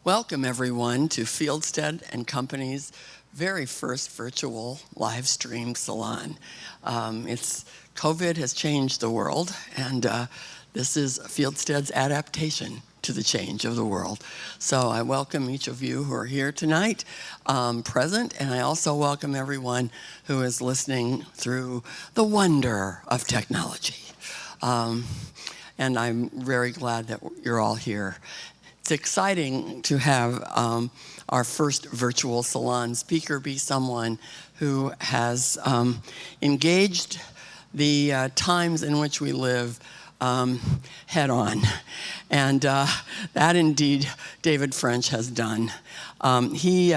Welcome everyone to Fieldstead and Company's very first virtual live stream salon. COVID has changed the world, and this is Fieldstead's adaptation to the change of the world. So I welcome each of you who are here tonight, present, and I also welcome everyone who is listening through the wonder of technology. And I'm very glad that you're all here. It's exciting to have our first virtual salon speaker be someone who has engaged the times in which we live head on. And that indeed David French has done. He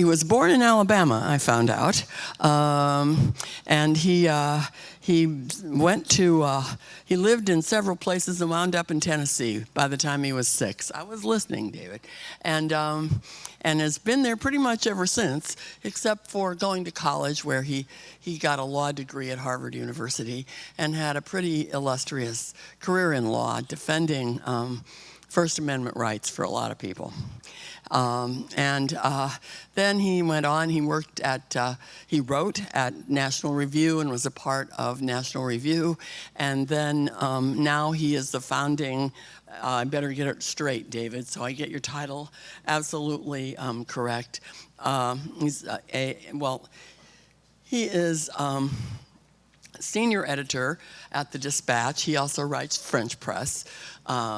was born in Alabama, I found out. And he lived in several places and wound up in Tennessee by the time he was 6. I was listening, David. And has been there pretty much ever since, except for going to college where he got a law degree at Harvard University and had a pretty illustrious career in law, defending First Amendment rights for a lot of people. Then he went on, he wrote at National Review and was a part of National Review. And then now he is the founding, I better get it straight, David, so I get your title absolutely correct. He is senior editor at the Dispatch. He also writes French Press,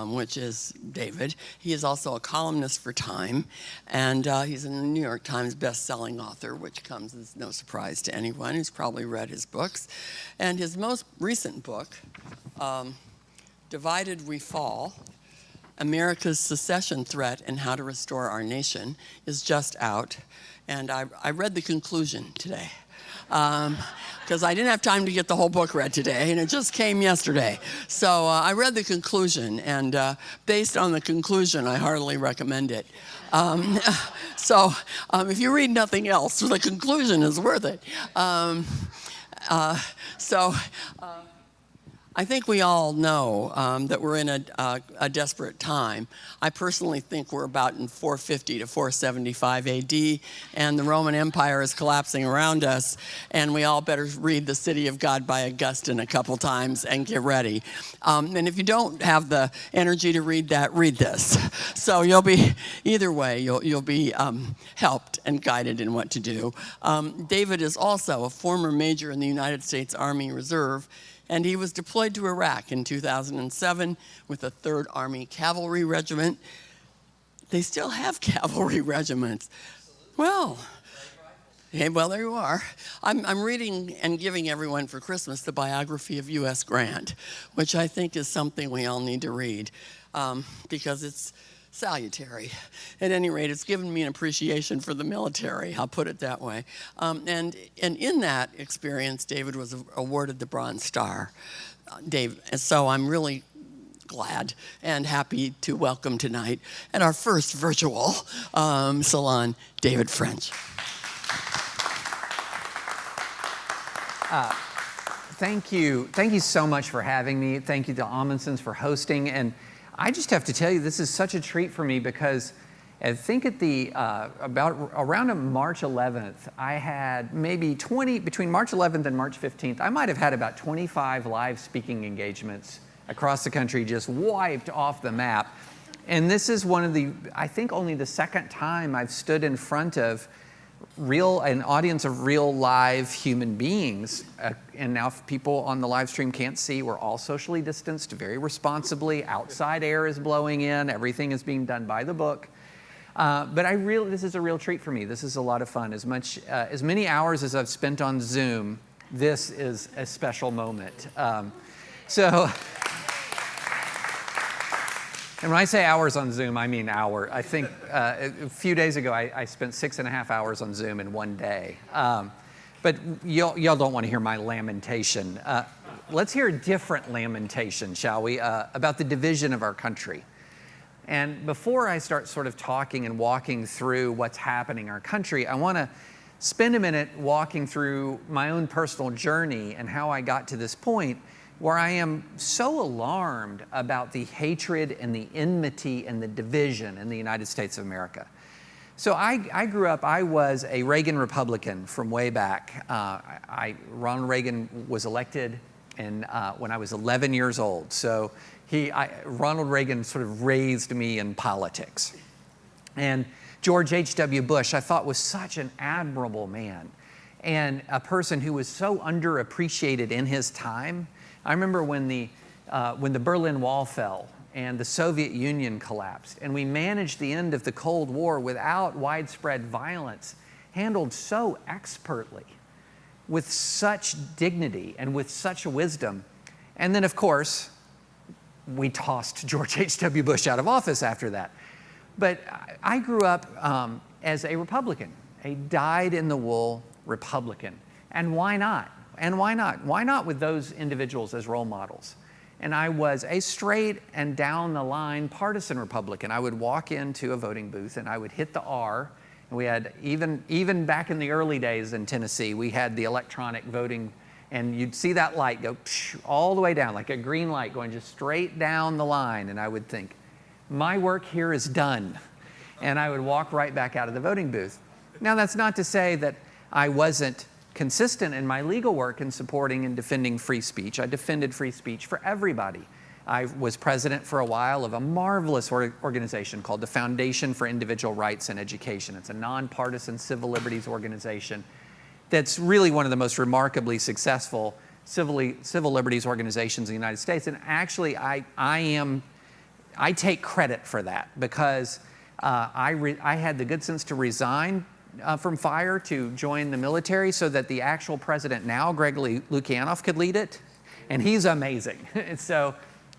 which is David. He is also a columnist for Time, and he's a New York Times best-selling author, which comes as no surprise to anyone who's probably read his books. And his most recent book, Divided We Fall, America's Secession Threat and How to Restore Our Nation, is just out. And I read the conclusion today. Because I didn't have time to get the whole book read today, and it just came yesterday. So I read the conclusion, and based on the conclusion, I heartily recommend it. If you read nothing else, the conclusion is worth it. I think we all know that we're in a desperate time. I personally think we're about in 450 to 475 AD, and the Roman Empire is collapsing around us, and we all better read The City of God by Augustine a couple times and get ready. And if you don't have the energy to read that, read this. So you'll be, either way, you'll be helped and guided in what to do. David is also a former major in the United States Army Reserve, and he was deployed to Iraq in 2007 with the 3rd Army Cavalry Regiment. They still have cavalry regiments. Well, there you are. I'm reading and giving everyone for Christmas the biography of U.S. Grant, which I think is something we all need to read because it's salutary. At any rate, it's given me an appreciation for the military, I'll put it that way. And in that experience, David was awarded the Bronze Star. So I'm really glad and happy to welcome tonight at our first virtual salon, David French. Thank you so much for having me. Thank you to Amundson's for hosting. And I just have to tell you, this is such a treat for me because I think at around March 11th, I had maybe between March 11th and March 15th, I might have had about 25 live speaking engagements across the country just wiped off the map. And this is I think only the second time I've stood in front of an audience of real live human beings. And now if people on the live stream can't see, we're all socially distanced very responsibly. Outside air is blowing in. Everything is being done by the book. But this is a real treat for me. This is a lot of fun. As many hours as I've spent on Zoom, this is a special moment. And when I say hours on Zoom, I mean hour. I think a few days ago, I spent 6.5 hours on Zoom in one day. But y'all don't want to hear my lamentation. Let's hear a different lamentation, shall we, about the division of our country. And before I start sort of talking and walking through what's happening in our country, I want to spend a minute walking through my own personal journey and how I got to this point, where I am so alarmed about the hatred and the enmity and the division in the United States of America. So I grew up, I was a Reagan Republican from way back. Ronald Reagan was elected when I was 11 years old. So Ronald Reagan sort of raised me in politics. And George H.W. Bush, I thought, was such an admirable man and a person who was so underappreciated in his time. I remember when the Berlin Wall fell and the Soviet Union collapsed, and we managed the end of the Cold War without widespread violence, handled so expertly, with such dignity and with such wisdom. And then, of course, we tossed George H.W. Bush out of office after that. But I grew up as a Republican, a dyed-in-the-wool Republican. And why not? And why not? Why not with those individuals as role models? And I was a straight and down-the-line partisan Republican. I would walk into a voting booth and I would hit the R. And we had, even back in the early days in Tennessee, we had the electronic voting, and you'd see that light go all the way down, like a green light going just straight down the line. And I would think, my work here is done. And I would walk right back out of the voting booth. Now, that's not to say that I wasn't consistent in my legal work in supporting and defending free speech. I defended free speech for everybody. I was president for a while of a marvelous organization called the Foundation for Individual Rights and Education. It's a nonpartisan civil liberties organization that's really one of the most remarkably successful civil liberties organizations in the United States. And actually, I take credit for that because I had the good sense to resign from fire to join the military so that the actual president now, Greg Lukianoff, could lead it. And he's amazing. So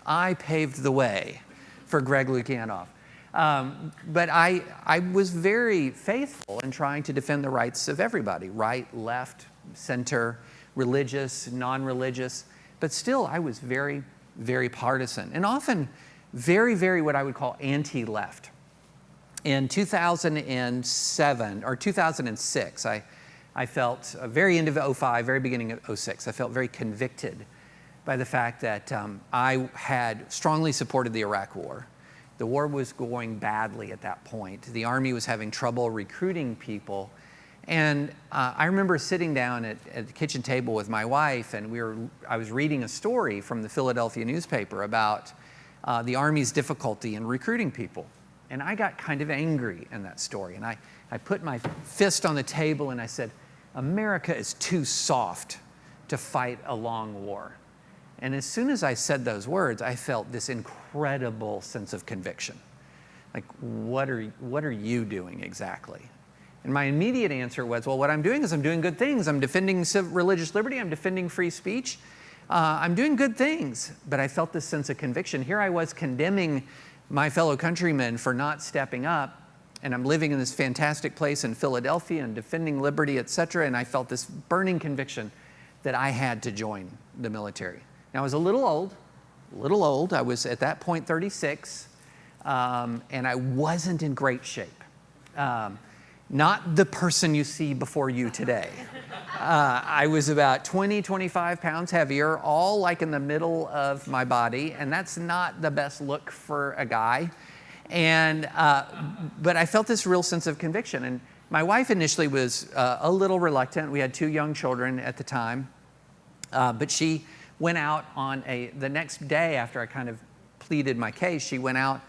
I paved the way for Greg Lukianoff. But I was very faithful in trying to defend the rights of everybody, right, left, center, religious, non-religious. But still, I was very, very partisan and often very, very what I would call anti-left. In 2007 or 2006, I felt very into 2005, very beginning of 2006, I felt very convicted by the fact that I had strongly supported the Iraq War. The war was going badly at that point. The Army was having trouble recruiting people. And I remember sitting down at the kitchen table with my wife, and I was reading a story from the Philadelphia newspaper about the Army's difficulty in recruiting people. And I got kind of angry in that story. And I put my fist on the table and I said, America is too soft to fight a long war. And as soon as I said those words, I felt this incredible sense of conviction. Like, what are you doing exactly? And my immediate answer was, well, what I'm doing is I'm doing good things. I'm defending religious liberty. I'm defending free speech. I'm doing good things. But I felt this sense of conviction. Here I was condemning my fellow countrymen for not stepping up, and I'm living in this fantastic place in Philadelphia and defending liberty, et cetera, and I felt this burning conviction that I had to join the military. Now, I was a little old. I was at that point 36, and I wasn't in great shape. Not the person you see before you today. I was about 20, 25 pounds heavier, all like in the middle of my body, and that's not the best look for a guy. And but I felt this real sense of conviction. And my wife initially was a little reluctant. We had 2 young children at the time, but she went out on the next day after I kind of pleaded my case. She went out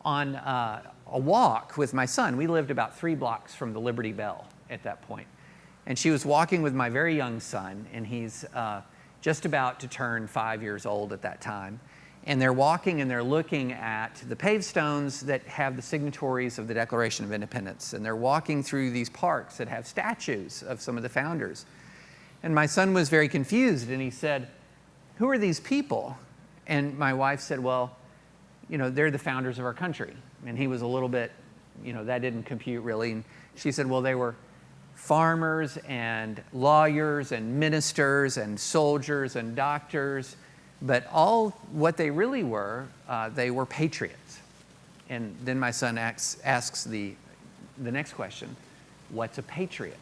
on a walk with my son. We lived about 3 blocks from the Liberty Bell at that point. And she was walking with my very young son, and he's just about to turn 5 years old at that time. And they're walking and they're looking at the paved stones that have the signatories of the Declaration of Independence. And they're walking through these parks that have statues of some of the founders. And my son was very confused, and he said, "Who are these people?" And my wife said, "Well, they're the founders of our country." And he was a little bit, that didn't compute really. And she said, "Well, they were farmers and lawyers and ministers and soldiers and doctors, but all what they really were, they were patriots." And then my son asks the next question, "What's a patriot?"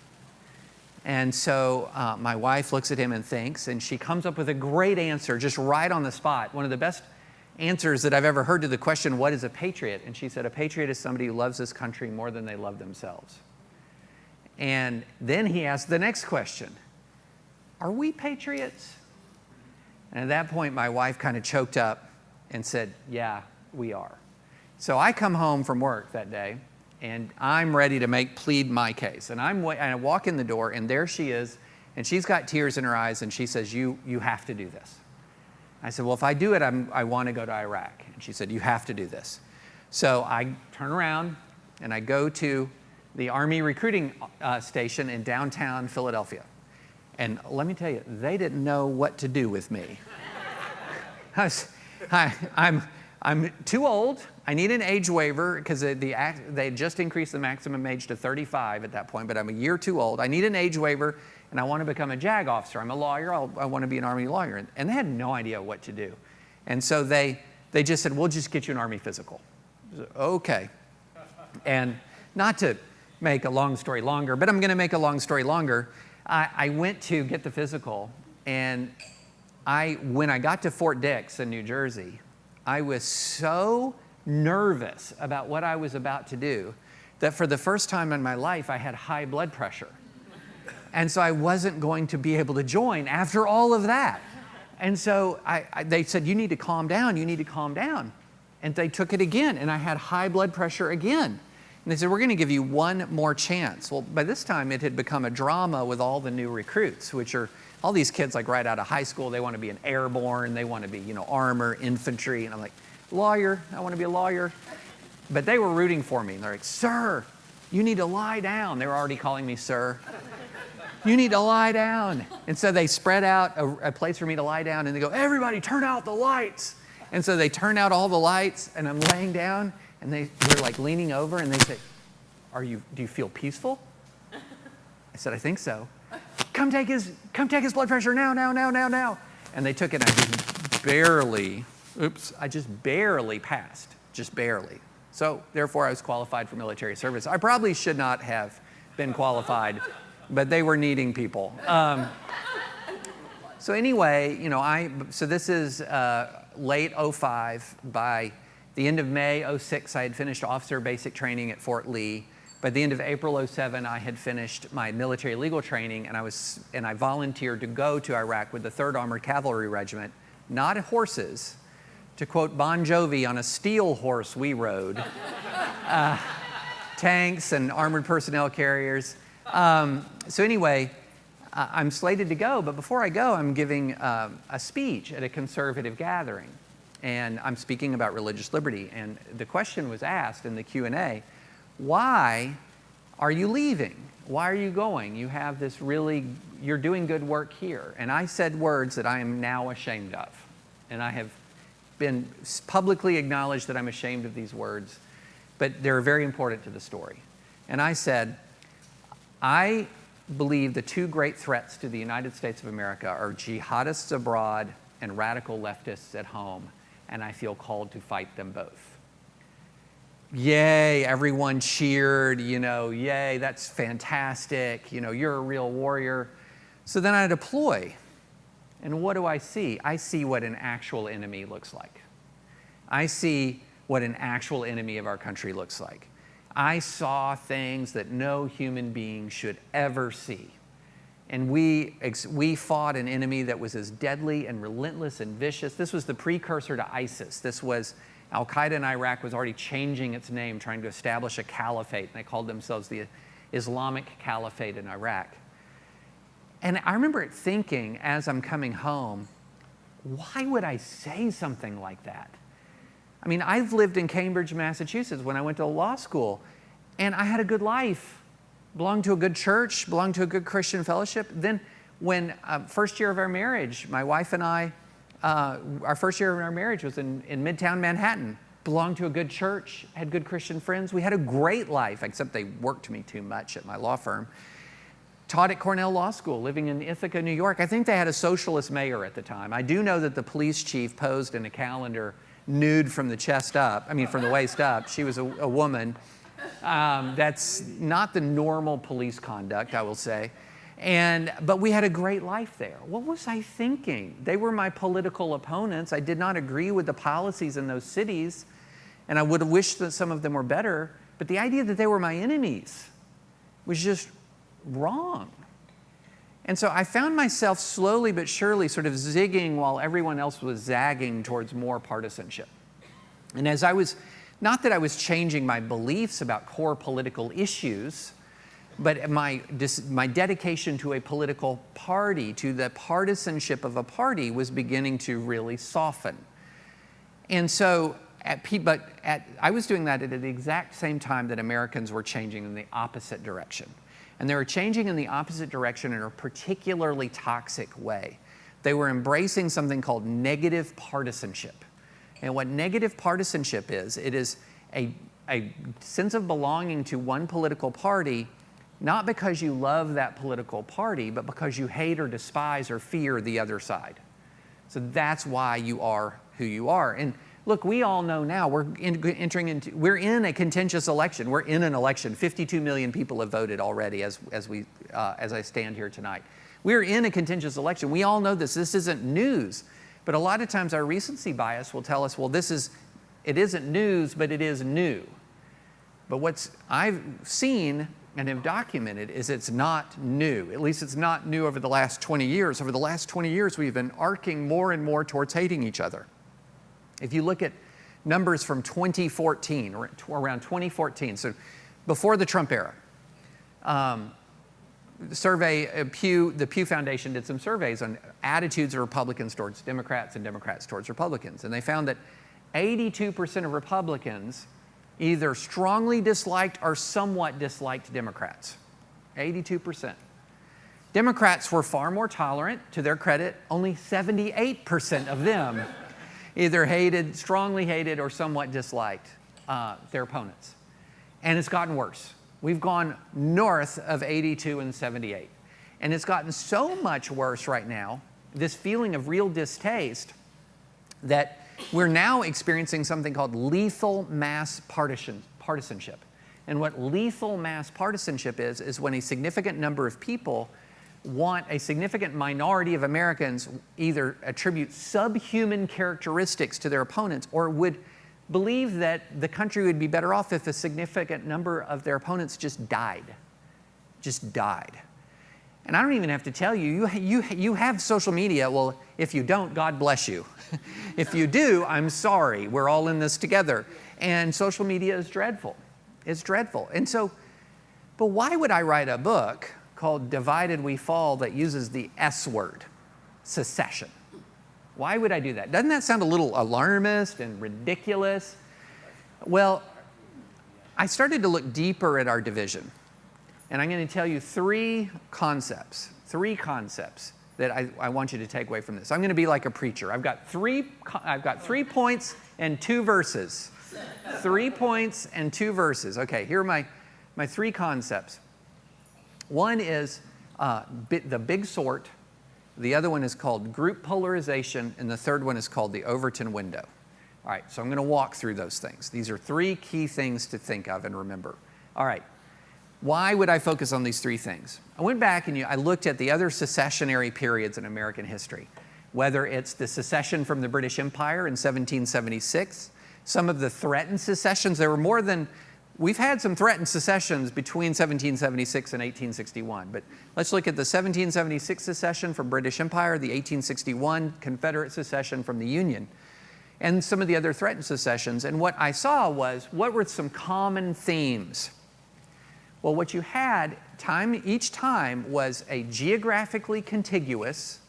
And so my wife looks at him and thinks, and she comes up with a great answer, just right on the spot. One of the best answers that I've ever heard to the question, what is a patriot? And she said, a patriot is somebody who loves this country more than they love themselves. And then he asked the next question, are we patriots? And at that point, my wife kind of choked up and said, yeah, we are. So I come home from work that day, and I'm ready to plead my case. And I walk in the door, and there she is, and she's got tears in her eyes, and she says, you have to do this. I said, well, if I do it, I want to go to Iraq. And she said, you have to do this. So I turn around, and I go to the Army recruiting station in downtown Philadelphia. And let me tell you, they didn't know what to do with me. I'm too old. I need an age waiver because they just increased the maximum age to 35 at that point, but I'm a year too old. I need an age waiver, and I want to become a JAG officer. I'm a lawyer. I want to be an Army lawyer. And they had no idea what to do. And so they just said, we'll just get you an Army physical. I said, okay. And not to make a long story longer, but I'm going to make a long story longer. I went to get the physical, and when I got to Fort Dix in New Jersey, I was so nervous about what I was about to do that for the first time in my life, I had high blood pressure. And so I wasn't going to be able to join after all of that. And so they said, you need to calm down, you need to calm down. And they took it again, and I had high blood pressure again. And they said, we're going to give you one more chance. Well, by this time, it had become a drama with all the new recruits, which are all these kids like right out of high school. They want to be an airborne. They want to be, armor, infantry. And I'm like, lawyer, I want to be a lawyer. But they were rooting for me. And they're like, sir, you need to lie down. They were already calling me sir. You need to lie down. And so they spread out a place for me to lie down. And they go, everybody turn out the lights. And so they turn out all the lights. And I'm laying down. And they're like leaning over, and they say, do you feel peaceful? I said, I think so. Come take his blood pressure now. And they took it, and I just barely passed, just barely. So therefore, I was qualified for military service. I probably should not have been qualified, but they were needing people. So anyway, so this is late 05. By the end of May 06, I had finished officer basic training at Fort Lee. By the end of April 07, I had finished my military legal training, and I volunteered to go to Iraq with the 3rd Armored Cavalry Regiment, not horses. To quote Bon Jovi, on a steel horse we rode. Tanks and armored personnel carriers. So anyway, I'm slated to go, but before I go, I'm giving a speech at a conservative gathering. And I'm speaking about religious liberty. And the question was asked in the Q&A, why are you leaving? Why are you going? You have this you're doing good work here. And I said words that I am now ashamed of. And I have been publicly acknowledged that I'm ashamed of these words, but they're very important to the story. And I said, I believe the 2 great threats to the United States of America are jihadists abroad and radical leftists at home. And I feel called to fight them both. Yay, everyone cheered, yay, that's fantastic, you're a real warrior. So then I deploy, and what do I see? I see what an actual enemy looks like. I see what an actual enemy of our country looks like. I saw things that no human being should ever see. And we fought an enemy that was as deadly and relentless and vicious. This was the precursor to ISIS. This was Al-Qaeda in Iraq was already changing its name, trying to establish a caliphate. And they called themselves the Islamic Caliphate in Iraq. And I remember thinking as I'm coming home, why would I say something like that? I mean, I've lived in Cambridge, Massachusetts when I went to law school, and I had a good life. Belonged to a good church, belonged to a good Christian fellowship. Then when first year of our marriage, my wife and I, our first year of our marriage was in Midtown Manhattan. Belonged to a good church, had good Christian friends. We had a great life, except they worked me too much at my law firm. Taught at Cornell Law School, living in Ithaca, New York. I think they had a socialist mayor at the time. I do know that the police chief posed in a calendar nude from the chest up, from the waist up. She was a woman. That's not the normal police conduct, I will say. But we had a great life there. What was I thinking? They were my political opponents. I did not agree with the policies in those cities, and I would have wished that some of them were better. But the idea that they were my enemies was just wrong. And so I found myself slowly but surely sort of zigging while everyone else was zagging towards more partisanship. And as I was, not that I was changing my beliefs about core political issues, but my dedication to a political party, to the partisanship of a party, was beginning to really soften. And so, I was doing that at the exact same time that Americans were changing in the opposite direction. And they were changing in the opposite direction in a particularly toxic way. They were embracing something called negative partisanship. And what negative partisanship is, it is a sense of belonging to one political party, not because you love that political party, but because you hate or despise or fear the other side. So that's why you are who you are. And look, we all know now we're in a contentious election. We're in an election. 52 million people have voted already as I stand here tonight. We're in a contentious election. We all know this. This isn't news. But a lot of times our recency bias will tell us, well, it isn't news, but it is new. But what I've seen and have documented is it's not new. At least it's not new over the last 20 years. Over the last 20 years, we've been arcing more and more towards hating each other. If you look at numbers from 2014, or around 2014, so before the Trump era, the Pew Foundation did some surveys on attitudes of Republicans towards Democrats and Democrats towards Republicans. And they found that 82% of Republicans either strongly disliked or somewhat disliked Democrats. 82%. Democrats were far more tolerant. To their credit, only 78% of them either strongly hated, or somewhat disliked their opponents. And it's gotten worse. We've gone north of 82 and 78. And it's gotten so much worse right now, this feeling of real distaste, that we're now experiencing something called lethal mass partisanship. And what lethal mass partisanship is when a significant number of people want a significant minority of Americans either attribute subhuman characteristics to their opponents, or would believe that the country would be better off if a significant number of their opponents just died. And I don't even have to tell you, you have social media. Well, if you don't, God bless you. If you do, I'm sorry. We're all in this together. And social media is dreadful. It's dreadful. And so, but why would I write a book called Divided We Fall that uses the S word, secession? Why would I do that? Doesn't that sound a little alarmist and ridiculous? Well, I started to look deeper at our division. And I'm going to tell you three concepts that I want you to take away from this. I'm going to be like a preacher. I've got 3 points and 2 verses. 3 points and 2 verses. Okay, here are my 3 concepts. One is the big sort. The other one is called group polarization, and the third one is called the Overton Window. All right, so I'm going to walk through those things. These are 3 key things to think of and remember. All right, why would I focus on these 3 things? I went back and I looked at the other secessionary periods in American history, whether it's the secession from the British Empire in 1776, some of the threatened secessions. There were more than, we've had some threatened secessions between 1776 and 1861, but let's look at the 1776 secession from British Empire, the 1861 Confederate secession from the Union, and some of the other threatened secessions. And what I saw was, what were some common themes? Well, what you had each time was a geographically contiguous,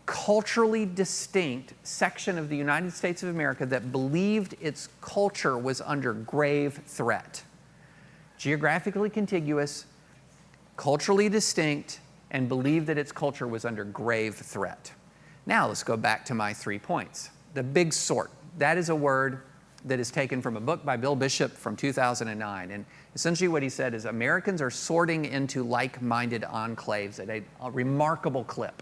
culturally distinct section of the United States of America that believed its culture was under grave threat. Geographically contiguous, culturally distinct, and believed that its culture was under grave threat. Now let's go back to my 3 points. The big sort. That is a word that is taken from a book by Bill Bishop from 2009. And essentially what he said is Americans are sorting into like-minded enclaves at a remarkable clip.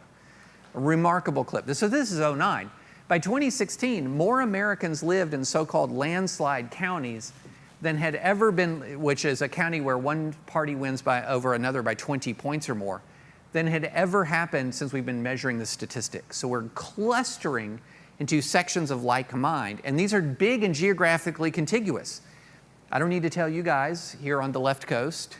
A remarkable clip. So this is 09. By 2016, more Americans lived in so-called landslide counties than had ever been, which is a county where one party wins over another by 20 points or more, than had ever happened since we've been measuring the statistics. So we're clustering into sections of like mind, and these are big and geographically contiguous. I don't need to tell you guys here on the left coast,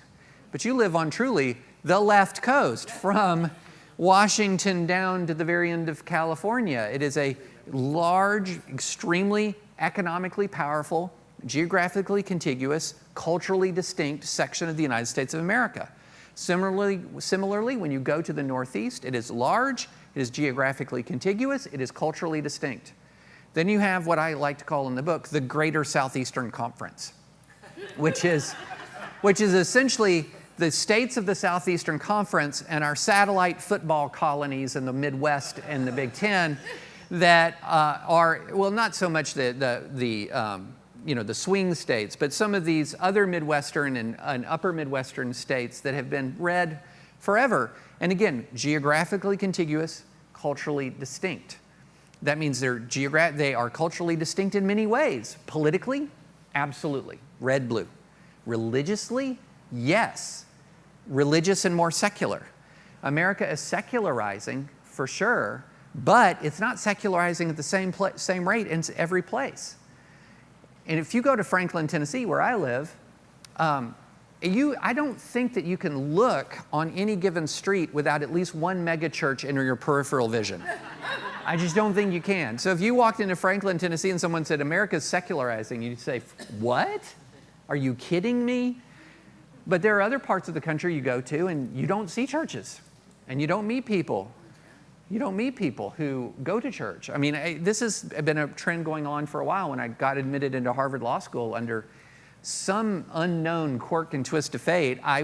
but you live on truly the left coast, from Washington down to the very end of California. It is a large, extremely economically powerful, geographically contiguous, culturally distinct section of the United States of America. Similarly, when you go to the Northeast, it is large, it is geographically contiguous, it is culturally distinct. Then you have what I like to call in the book the Greater Southeastern Conference, which is essentially the states of the Southeastern Conference and our satellite football colonies in the Midwest and the Big Ten that are, well, not so much the swing states, but some of these other Midwestern and upper Midwestern states that have been read forever. And again, geographically contiguous, culturally distinct. That means they are culturally distinct in many ways. Politically, absolutely, red, blue. Religiously, yes, religious and more secular. America is secularizing for sure, but it's not secularizing at the same rate in every place. And if you go to Franklin, Tennessee, where I live, I don't think that you can look on any given street without at least one megachurch in your peripheral vision. I just don't think you can. So if you walked into Franklin, Tennessee, and someone said, America's secularizing, you'd say, what? Are you kidding me? But there are other parts of the country you go to, and you don't see churches, and you don't meet people. You don't meet people who go to church. I mean, this has been a trend going on for a while. When I got admitted into Harvard Law School under some unknown quirk and twist of fate, I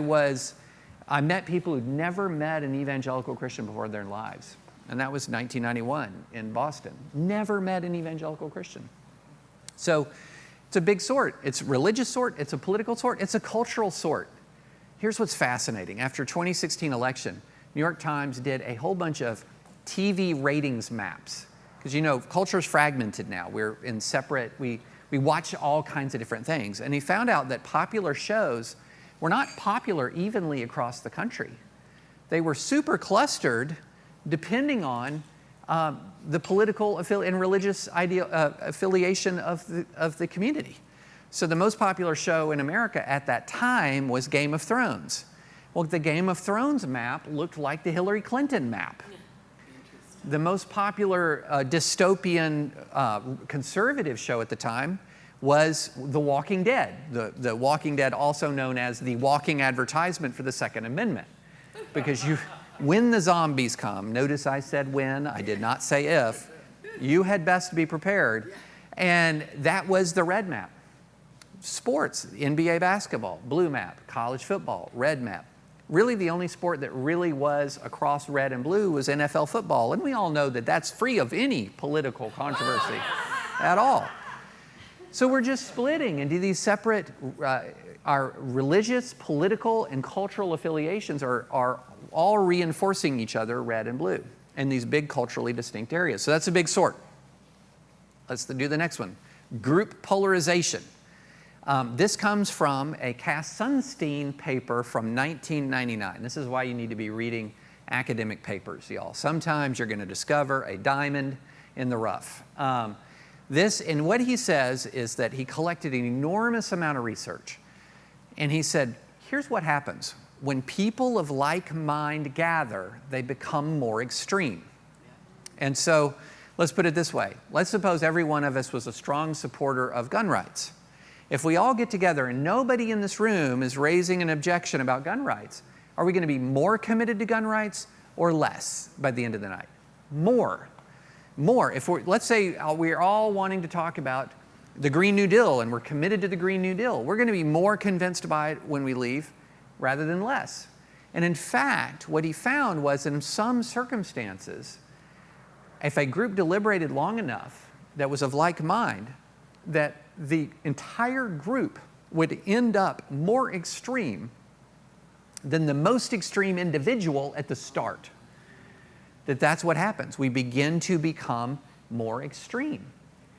met people who'd never met an evangelical Christian before in their lives. And that was 1991 in Boston. Never met an evangelical Christian. So it's a big sort. It's a religious sort. It's a political sort. It's a cultural sort. Here's what's fascinating. After 2016 election, New York Times did a whole bunch of TV ratings maps. Because culture's fragmented now. We're in separate, we watch all kinds of different things. And he found out that popular shows were not popular evenly across the country. They were super clustered depending on the political and religious affiliation of the community. So the most popular show in America at that time was Game of Thrones. Well, the Game of Thrones map looked like the Hillary Clinton map. The most popular dystopian conservative show at the time was The Walking Dead. The Walking Dead, also known as the walking advertisement for the Second Amendment. Because when the zombies come, notice I said when, I did not say if, you had best be prepared. And that was the red map. Sports, NBA basketball, blue map, college football, red map. Really, the only sport that really was across red and blue was NFL football. And we all know that that's free of any political controversy at all. So we're just splitting into these separate, our religious, political, and cultural affiliations are all reinforcing each other, red and blue, in these big culturally distinct areas. So that's a big sort. Let's do the next one. Group polarization. This comes from a Cass Sunstein paper from 1999. This is why you need to be reading academic papers, y'all. Sometimes you're going to discover a diamond in the rough. And what he says is that he collected an enormous amount of research. And he said, here's what happens. When people of like mind gather, they become more extreme. And so let's put it this way. Let's suppose every one of us was a strong supporter of gun rights. If we all get together and nobody in this room is raising an objection about gun rights, are we going to be more committed to gun rights or less by the end of the night? More. Let's say we're all wanting to talk about the Green New Deal and we're committed to the Green New Deal. We're going to be more convinced by it when we leave rather than less. And in fact, what he found was in some circumstances, if a group deliberated long enough that was of like mind, that the entire group would end up more extreme than the most extreme individual at the start. That's what happens. We begin to become more extreme.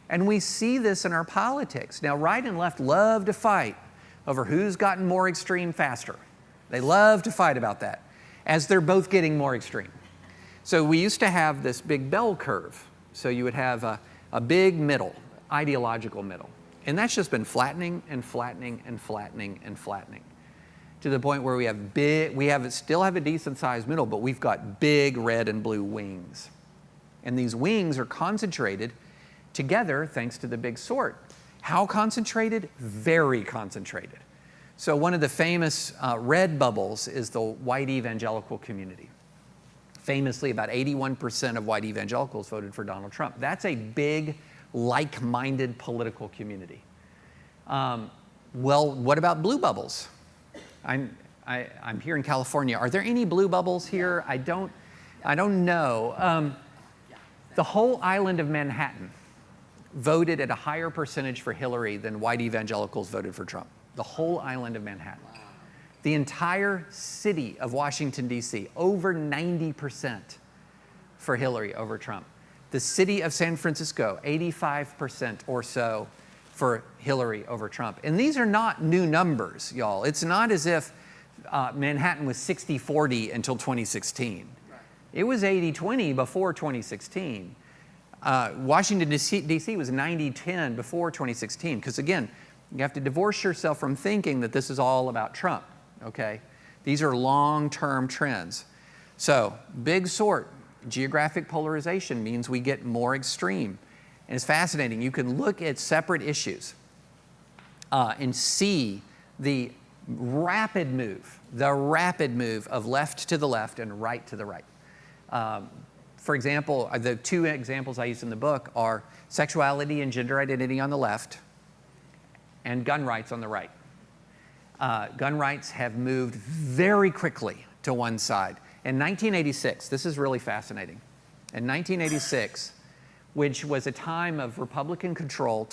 And we see this in our politics. Now, right and left love to fight over who's gotten more extreme faster. They love to fight about that. as they're both getting more extreme. So we used to have this big bell curve. So you would have a big middle, ideological middle. And that's just been flattening and flattening and flattening and flattening to the point where we still have a decent sized middle, but we've got big red and blue wings. And these wings are concentrated together thanks to the big sort. How concentrated? Very concentrated. So one of the famous red bubbles is the white evangelical community. Famously, about 81% of white evangelicals voted for Donald Trump. That's a big, like-minded political community. Well, what about blue bubbles? I'm here in California. Are there any blue bubbles here? I don't know. The whole island of Manhattan voted at a higher percentage for Hillary than white evangelicals voted for Trump. The whole island of Manhattan. Wow. The entire city of Washington, D.C., over 90% for Hillary over Trump. The city of San Francisco, 85% or so for Hillary over Trump. And these are not new numbers, y'all. It's not as if Manhattan was 60-40 until 2016. Right. It was 80-20 before 2016. Washington, D.C. was 90-10 before 2016. Because again, you have to divorce yourself from thinking that this is all about Trump, okay? These are long-term trends. So, big sort, geographic polarization means we get more extreme. And it's fascinating. You can look at separate issues and see the rapid move of left to the left and right to the right. For example, the two examples I use in the book are sexuality and gender identity on the left and gun rights on the right. Gun rights have moved very quickly to one side. In 1986, this is really fascinating. In 1986, which was a time of Republican control,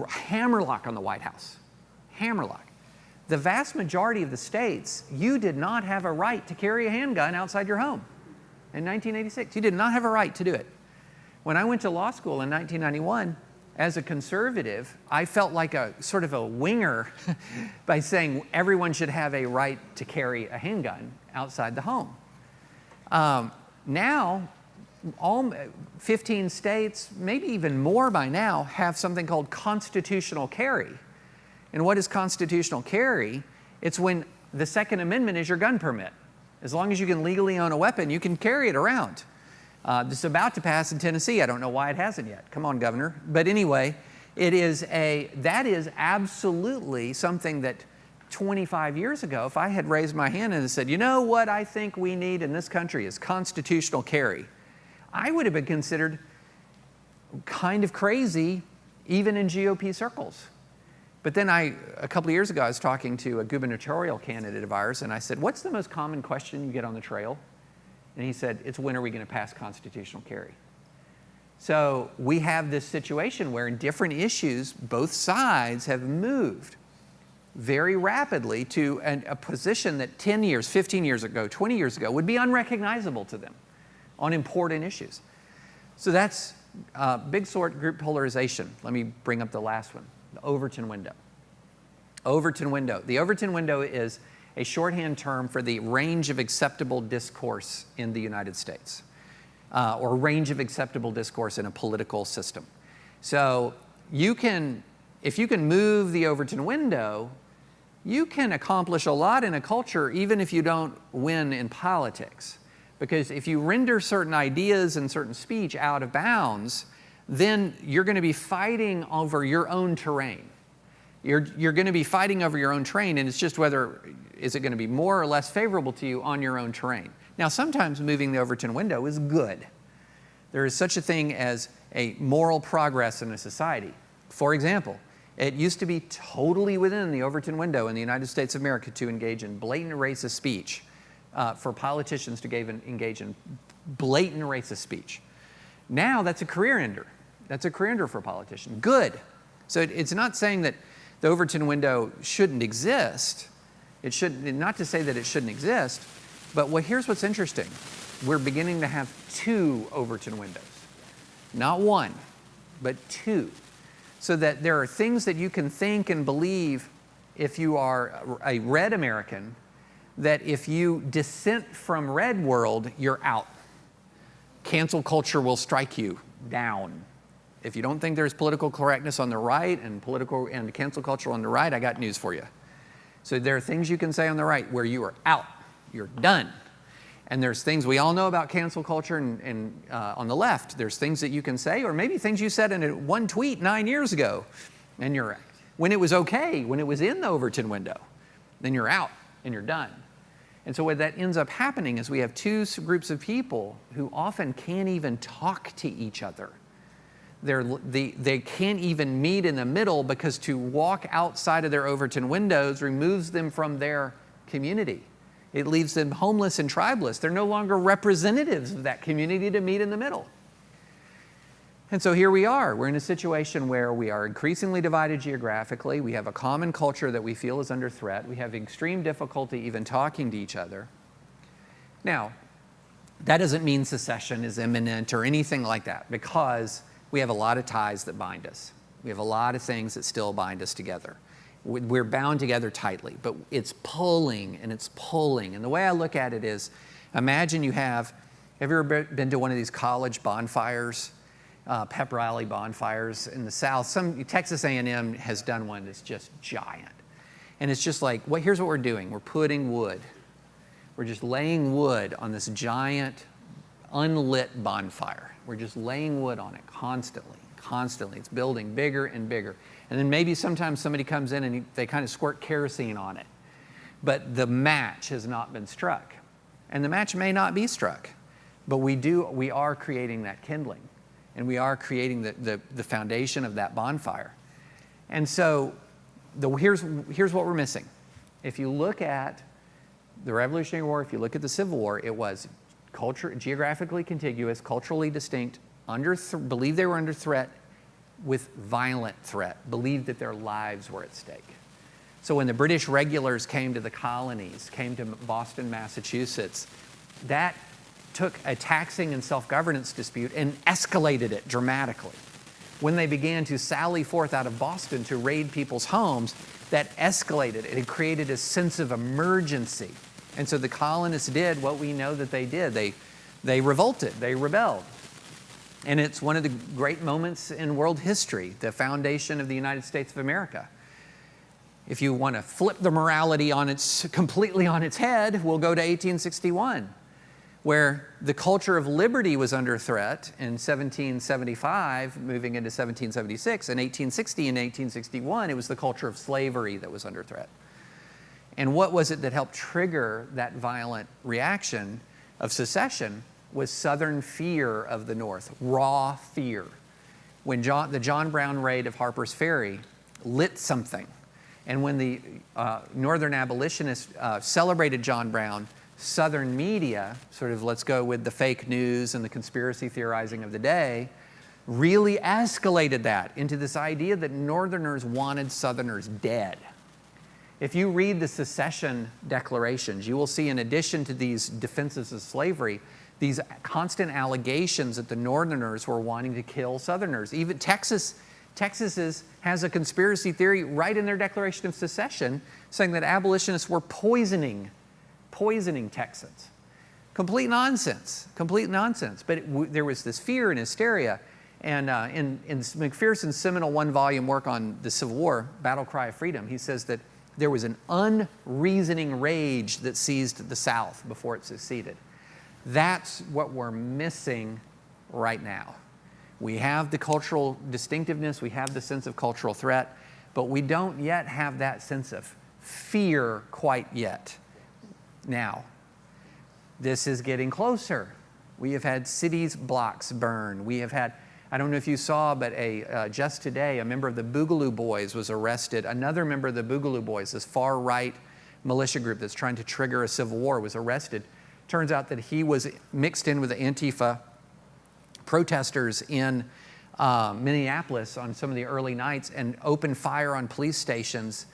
hammerlock on the White House, hammerlock. The vast majority of the states, you did not have a right to carry a handgun outside your home. In 1986, you did not have a right to do it. When I went to law school in 1991, as a conservative, I felt like a sort of a winger by saying everyone should have a right to carry a handgun outside the home. Now, all 15 states, maybe even more by now, have something called constitutional carry. And what is constitutional carry? It's when the Second Amendment is your gun permit. As long as you can legally own a weapon, you can carry it around. This is about to pass in Tennessee. I don't know why it hasn't yet. Come on, Governor. But anyway, that is absolutely something that 25 years ago, if I had raised my hand and said, you know what I think we need in this country is constitutional carry, I would have been considered kind of crazy even in GOP circles. But then a couple of years ago, I was talking to a gubernatorial candidate of ours, and I said, what's the most common question you get on the trail? And he said, it's when are we going to pass constitutional carry? So we have this situation where in different issues, both sides have moved very rapidly to a position that 10 years, 15 years ago, 20 years ago would be unrecognizable to them on important issues. So that's big sort group polarization. Let me bring up the last one, the Overton window. Overton window. The Overton window is a shorthand term for the range of acceptable discourse in the United States, or range of acceptable discourse in a political system. So if you can move the Overton window, you can accomplish a lot in a culture even if you don't win in politics. Because if you render certain ideas and certain speech out of bounds, then you're going to be fighting over your own terrain. You're going to be fighting over your own terrain, and it's just whether is it going to be more or less favorable to you on your own terrain. Now, sometimes moving the Overton window is good. There is such a thing as a moral progress in a society. For example, it used to be totally within the Overton window in the United States of America to engage in blatant racist speech, for politicians to engage in blatant racist speech. Now that's a career ender. That's a career ender for a politician. Good. So it's not saying that the Overton window shouldn't exist. Not to say that it shouldn't exist, but here's what's interesting. We're beginning to have two Overton windows. Not one, but two. So that there are things that you can think and believe if you are a red American that if you dissent from red world, you're out. Cancel culture will strike you down. If you don't think there's political correctness on the right and cancel culture on the right, I got news for you. So there are things you can say on the right where you are out, you're done. And there's things we all know about cancel culture and on the left, there's things that you can say, or maybe things you said in one tweet 9 years ago, and you're, when it was okay, when it was in the Overton window, then you're out and you're done. And so what that ends up happening is we have two groups of people who often can't even talk to each other. They can't even meet in the middle because to walk outside of their Overton windows removes them from their community. It leaves them homeless and tribeless. They're no longer representatives of that community to meet in the middle. And so here we are. We're in a situation where we are increasingly divided geographically. We have a common culture that we feel is under threat. We have extreme difficulty even talking to each other. Now, that doesn't mean secession is imminent or anything like that, because we have a lot of ties that bind us. We have a lot of things that still bind us together. We're bound together tightly, but it's pulling and it's pulling. And the way I look at it is, imagine have you ever been to one of these college bonfires, pep rally bonfires in the South? Texas A&M has done one that's just giant. And it's just like, here's what we're doing. We're putting wood. We're just laying wood on this giant unlit bonfire. We're just laying wood on it constantly. It's building bigger and bigger. And then maybe sometimes somebody comes in and they kind of squirt kerosene on it. But the match has not been struck. And the match may not be struck. But we are creating that kindling. And we are creating the foundation of that bonfire. And so here's what we're missing. If you look at the Revolutionary War, if you look at the Civil War, it was geographically contiguous, culturally distinct, believed they were under threat, with violent threat, believed that their lives were at stake. So when the British regulars came to the colonies, came to Boston, Massachusetts, that took a taxing and self-governance dispute and escalated it dramatically. When they began to sally forth out of Boston to raid people's homes, that escalated. It created a sense of emergency. And so the colonists did what we know that they did. They revolted, they rebelled. And it's one of the great moments in world history, the foundation of the United States of America. If you want to flip the morality completely on its head, we'll go to 1861, where the culture of liberty was under threat in 1775, moving into 1776. In 1860 and 1861, it was the culture of slavery that was under threat. And what was it that helped trigger that violent reaction of secession? Was Southern fear of the North, raw fear. When the John Brown raid of Harper's Ferry lit something, and when the Northern abolitionists celebrated John Brown, Southern media, sort of let's go with the fake news and the conspiracy theorizing of the day, really escalated that into this idea that Northerners wanted Southerners dead. If you read the secession declarations, you will see, in addition to these defenses of slavery, these constant allegations that the Northerners were wanting to kill Southerners. Even Texas has a conspiracy theory right in their Declaration of Secession saying that abolitionists were poisoning Texans. Complete nonsense. But there was this fear and hysteria. And in McPherson's seminal one-volume work on the Civil War, Battle Cry of Freedom, he says that there was an unreasoning rage that seized the South before it seceded. That's what we're missing right now. We have the cultural distinctiveness, we have the sense of cultural threat, but we don't yet have that sense of fear quite yet. Now, this is getting closer. We have had cities blocks burn. We have had, I don't know if you saw, but just today, a member of the Boogaloo Boys was arrested. Another member of the Boogaloo Boys, this far-right militia group that's trying to trigger a civil war, was arrested. Turns out that he was mixed in with the Antifa protesters in Minneapolis on some of the early nights and opened fire on police stations,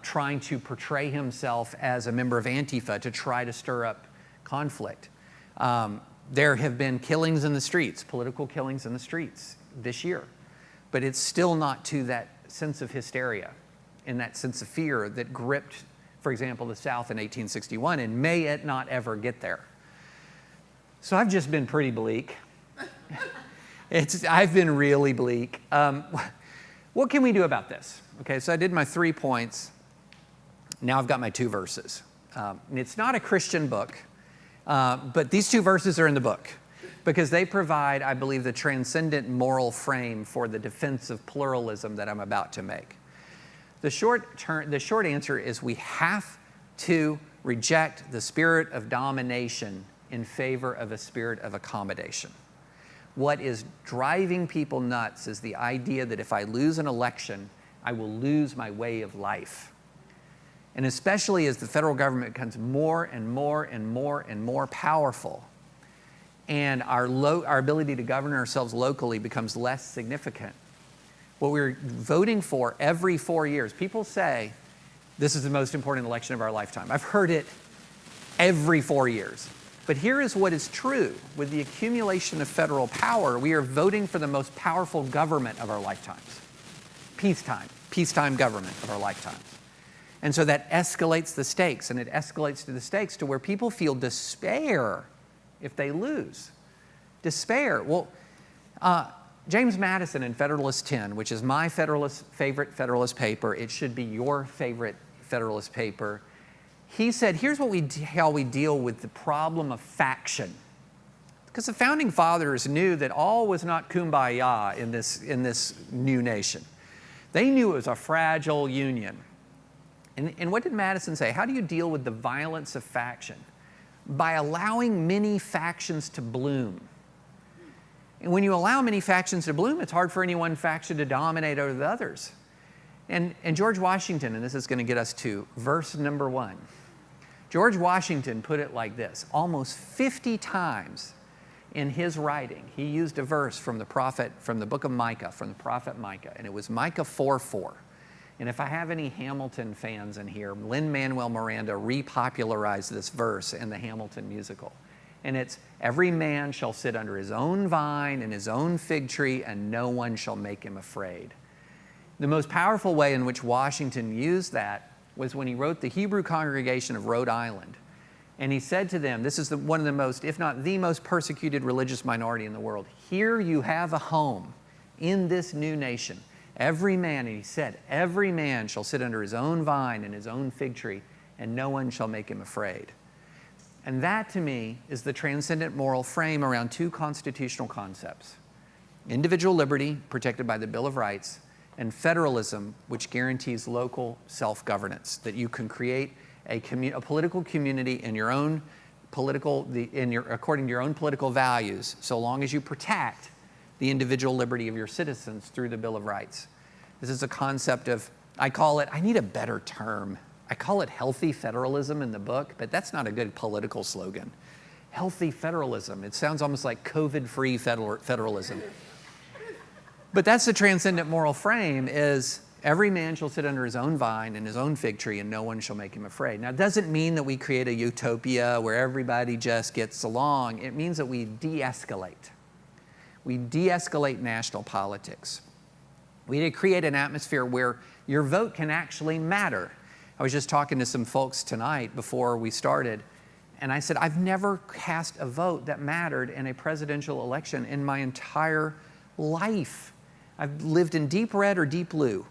trying to portray himself as a member of Antifa to try to stir up conflict. There have been killings in the streets, political killings in the streets this year, but it's still not to that sense of hysteria and that sense of fear that gripped for example, the South in 1861, and may it not ever get there. So I've just been pretty bleak. I've been really bleak. What can we do about this? Okay, so I did my 3 points. Now I've got my 2 verses. It's not a Christian book, but these 2 verses are in the book because they provide, I believe, the transcendent moral frame for the defense of pluralism that I'm about to make. The short answer is we have to reject the spirit of domination in favor of a spirit of accommodation. What is driving people nuts is the idea that if I lose an election, I will lose my way of life. And especially as the federal government becomes more and more and more and more powerful, and our ability to govern ourselves locally becomes less significant. What we're voting for every 4 years, people say, this is the most important election of our lifetime. I've heard it every 4 years. But here is what is true. With the accumulation of federal power, we are voting for the most powerful government of our lifetimes. Peacetime government of our lifetimes. And so that escalates the stakes, and it escalates to the stakes to where people feel despair if they lose. Despair. Well, James Madison in Federalist 10, which is my favorite Federalist paper, it should be your favorite Federalist paper. He said, here's how we deal with the problem of faction. Because the Founding Fathers knew that all was not kumbaya in this new nation. They knew it was a fragile union. And what did Madison say? How do you deal with the violence of faction? By allowing many factions to bloom. And when you allow many factions to bloom, it's hard for any one faction to dominate over the others. And George Washington, and this is going to get us to verse number 1. George Washington put it like this. Almost 50 times in his writing, he used a verse from the book of Micah, from the prophet Micah, and it was Micah 4:4. And if I have any Hamilton fans in here, Lin-Manuel Miranda repopularized this verse in the Hamilton musical. And it's, every man shall sit under his own vine and his own fig tree, and no one shall make him afraid. The most powerful way in which Washington used that was when he wrote the Hebrew congregation of Rhode Island. And he said to them, this is one of the most, if not the most persecuted religious minority in the world. Here you have a home in this new nation. Every man, and he said, every man shall sit under his own vine and his own fig tree, and no one shall make him afraid. And that, to me, is the transcendent moral frame around 2 constitutional concepts. Individual liberty, protected by the Bill of Rights, and federalism, which guarantees local self-governance, that you can create a political community in your own according to your own political values, so long as you protect the individual liberty of your citizens through the Bill of Rights. This is a concept of, I need a better term. I call it healthy federalism in the book, but that's not a good political slogan. Healthy federalism. It sounds almost like COVID-free federalism. But that's the transcendent moral frame, is every man shall sit under his own vine and his own fig tree, and no one shall make him afraid. Now, it doesn't mean that we create a utopia where everybody just gets along. It means that we de-escalate. We de-escalate national politics. We need to create an atmosphere where your vote can actually matter. I was just talking to some folks tonight before we started, and I said, I've never cast a vote that mattered in a presidential election in my entire life. I've lived in deep red or deep blue.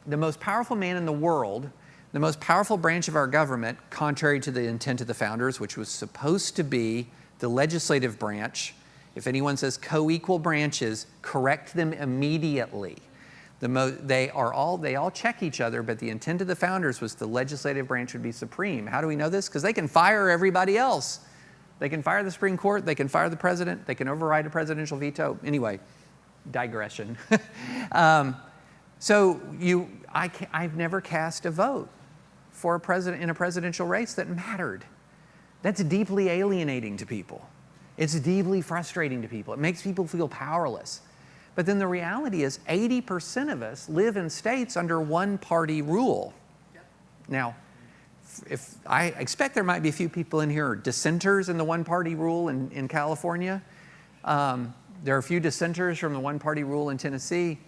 The most powerful man in the world, the most powerful branch of our government, contrary to the intent of the founders, which was supposed to be the legislative branch. If anyone says co-equal branches, correct them immediately. They all check each other, but the intent of the founders was the legislative branch would be supreme. How do we know this? Because they can fire everybody else. They can fire the Supreme Court, they can fire the president, they can override a presidential veto. Anyway, digression. I've never cast a vote for a president in a presidential race that mattered. That's deeply alienating to people. It's deeply frustrating to people. It makes people feel powerless. But then the reality is 80% of us live in states under one-party rule. Yep. Now, if I expect there might be a few people in here who are dissenters in the one-party rule in California. There are a few dissenters from the one-party rule in Tennessee.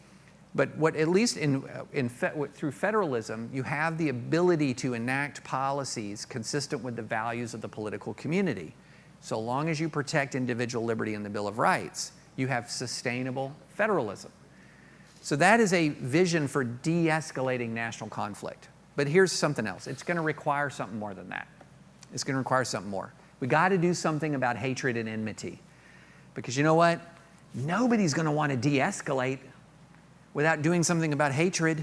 But what, at least through federalism, you have the ability to enact policies consistent with the values of the political community. So long as you protect individual liberty in the Bill of Rights, you have sustainable federalism. So that is a vision for de-escalating national conflict. But here's something else. It's going to require something more than that. It's going to require something more. We got to do something about hatred and enmity. Because you know what? Nobody's going to want to de-escalate without doing something about hatred.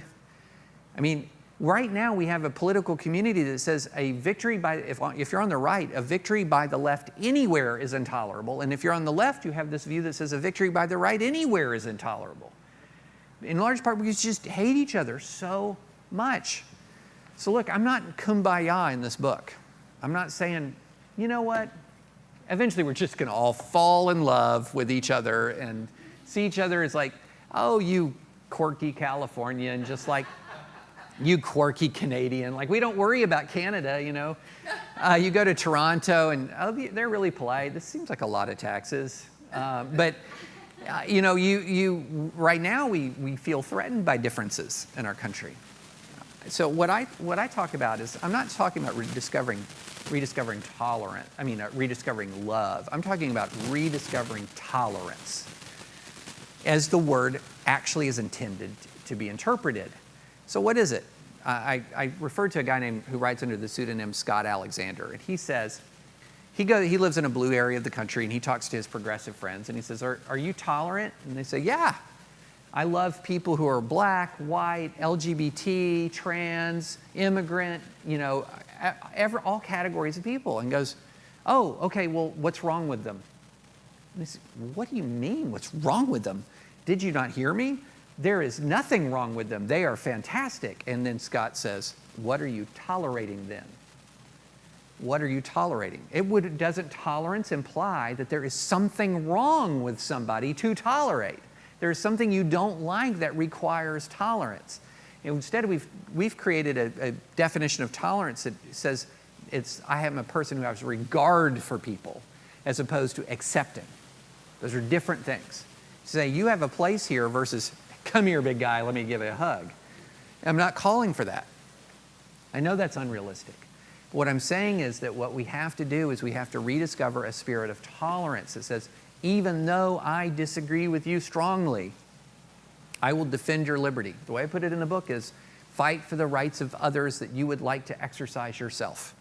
I mean, right now we have a political community that says a victory by, if you're on the right, a victory by the left anywhere is intolerable. And if you're on the left, you have this view that says a victory by the right anywhere is intolerable. In large part, we just hate each other so much. So look, I'm not kumbaya in this book. I'm not saying, you know what? Eventually we're just going to all fall in love with each other and see each other as like, oh, you quirky Californian, just like you quirky Canadian. Like, we don't worry about Canada, you know. You go to Toronto and they're really polite. This seems like a lot of taxes. You know, right now we feel threatened by differences in our country. So what I talk about is, I'm not talking about rediscovering rediscovering love. I'm talking about rediscovering tolerance as the word actually is intended to be interpreted. So what is it? I referred to a guy who writes under the pseudonym Scott Alexander, and he says, he lives in a blue area of the country, and he talks to his progressive friends, and he says, are you tolerant? And they say, yeah. I love people who are black, white, LGBT, trans, immigrant, you know, all categories of people. And goes, oh, okay, well, what's wrong with them? And they say, what do you mean, what's wrong with them? Did you not hear me? There is nothing wrong with them. They are fantastic. And then Scott says, what are you tolerating then? What are you tolerating? Doesn't tolerance imply that there is something wrong with somebody to tolerate? There's something you don't like that requires tolerance. And instead, we've created a definition of tolerance that says I am a person who has regard for people, as opposed to accepting. Those are different things. Say, you have a place here versus, come here, big guy, let me give you a hug. I'm not calling for that. I know that's unrealistic. But what I'm saying is that what we have to do is we have to rediscover a spirit of tolerance that says, even though I disagree with you strongly, I will defend your liberty. The way I put it in the book is, fight for the rights of others that you would like to exercise yourself.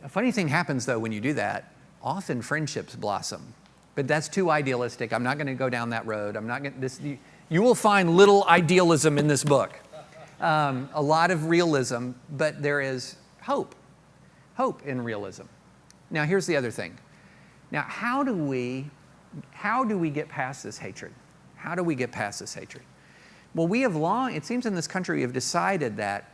A funny thing happens, though, when you do that. Often friendships blossom. But that's too idealistic. I'm not going to go down that road. You will find little idealism in this book. A lot of realism, but there is hope. Hope in realism. Now, here's the other thing. Now, how do we get past this hatred? How do we get past this hatred? Well, it seems in this country, we have decided that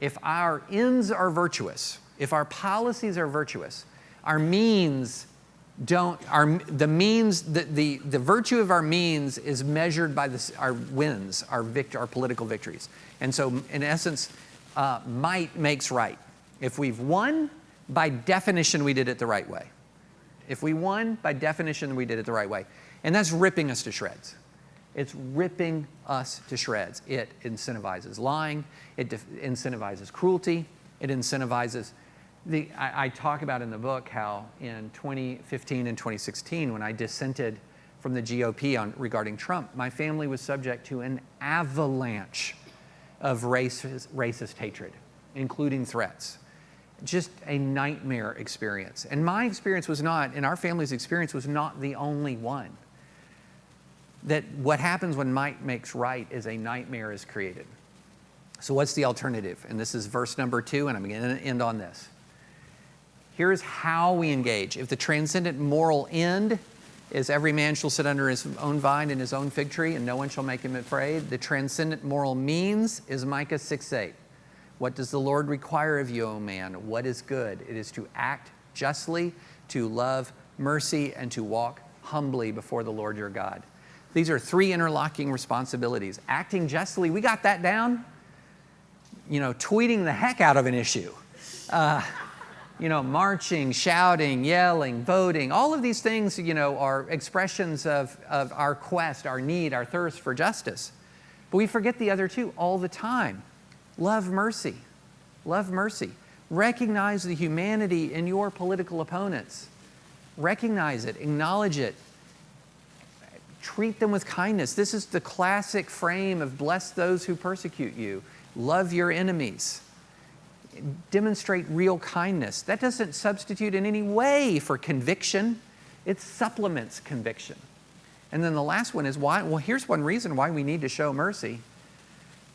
if our ends are virtuous, if our policies are virtuous, our means don't, the virtue of our means is measured by our wins, our political victories. And so, in essence, might makes right. If we've won, by definition, we did it the right way. If we won, by definition, we did it the right way. And that's ripping us to shreds. It's ripping us to shreds. It incentivizes lying. It incentivizes cruelty. It incentivizes I talk about in the book how in 2015 and 2016, when I dissented from the GOP regarding Trump, my family was subject to an avalanche of racist hatred, including threats. Just a nightmare experience. And my experience was not, and our family's experience was not the only one. That what happens when might makes right is a nightmare is created. So what's the alternative? And this is verse number 2, and I'm going to end on this. Here's how we engage. If the transcendent moral end is every man shall sit under his own vine and his own fig tree, and no one shall make him afraid, the transcendent moral means is Micah 6:8. What does the Lord require of you, O man? What is good? It is to act justly, to love mercy, and to walk humbly before the Lord your God. These are 3 interlocking responsibilities. Acting justly, we got that down. You know, tweeting the heck out of an issue. Marching, shouting, yelling, voting, all of these things, are expressions of our quest, our need, our thirst for justice. But we forget the other two all the time. Love mercy. Love mercy. Recognize the humanity in your political opponents. Recognize it, acknowledge it. Treat them with kindness. This is the classic frame of bless those who persecute you. Love your enemies. Demonstrate real kindness. That doesn't substitute in any way for conviction. It supplements conviction. And then the last one is why? Well, here's one reason why we need to show mercy.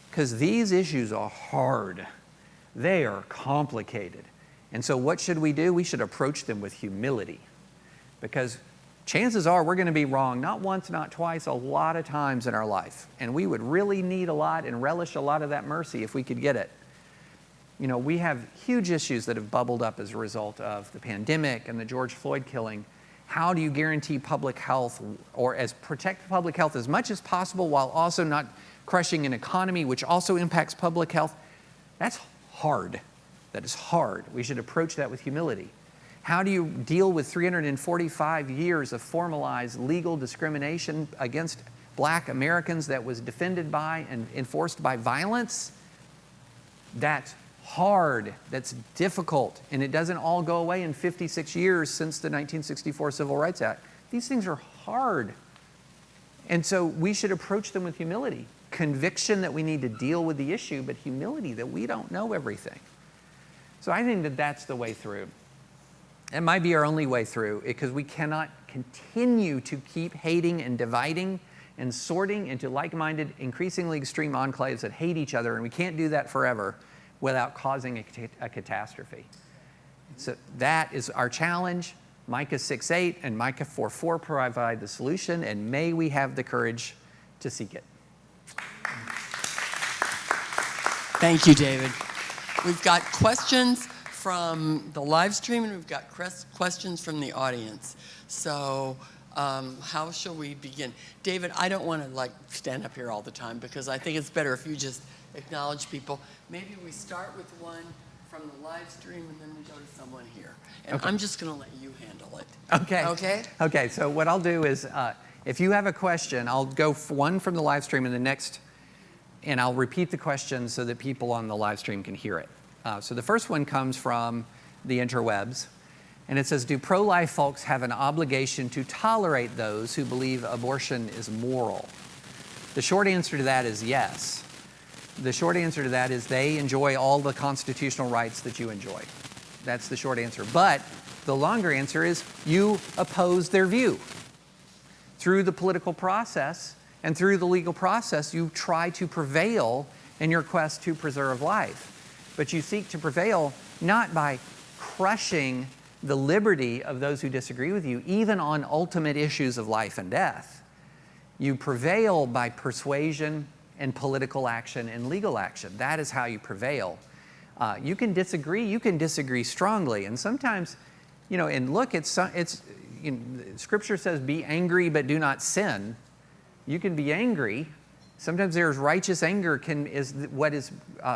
Because these issues are hard. They are complicated. And so what should we do? We should approach them with humility. Because chances are we're going to be wrong, not once, not twice, a lot of times in our life. And we would really need a lot and relish a lot of that mercy if we could get it. We have huge issues that have bubbled up as a result of the pandemic and the George Floyd killing. How do you guarantee public health or protect public health as much as possible while also not crushing an economy which also impacts public health? That's hard. That is hard. We should approach that with humility. How do you deal with 345 years of formalized legal discrimination against Black Americans that was defended by and enforced by violence? That's hard, that's difficult, and it doesn't all go away in 56 years since the 1964 Civil Rights Act. These things are hard. And so we should approach them with humility. Conviction that we need to deal with the issue, but humility that we don't know everything. So I think that that's the way through. It might be our only way through, because we cannot continue to keep hating and dividing and sorting into like-minded, increasingly extreme enclaves that hate each other, and we can't do that forever without causing a catastrophe. So that is our challenge. Micah 6:8 and Micah 4:4 provide the solution, and may we have the courage to seek it. Thank you, David. We've got questions from the live stream, and we've got questions from the audience. So how shall we begin? David, I don't want to stand up here all the time, because I think it's better if you just acknowledge people. Maybe we start with one from the live stream, and then we go to someone here. And okay. I'm just going to let you handle it. Okay. Okay? Okay, so what I'll do is, if you have a question, I'll go one from the live stream and the next, and I'll repeat the question so that people on the live stream can hear it. So the first one comes from the interwebs, and it says, do pro-life folks have an obligation to tolerate those who believe abortion is moral? The short answer to that is yes. The short answer to that is they enjoy all the constitutional rights that you enjoy. That's the short answer. But the longer answer is you oppose their view. Through the political process and through the legal process, you try to prevail in your quest to preserve life. But you seek to prevail not by crushing the liberty of those who disagree with you, even on ultimate issues of life and death. You prevail by persuasion and political action and legal action. That is how you prevail. You can disagree strongly. And sometimes, and look, Scripture says, be angry but do not sin. You can be angry. Sometimes there's righteous anger is what is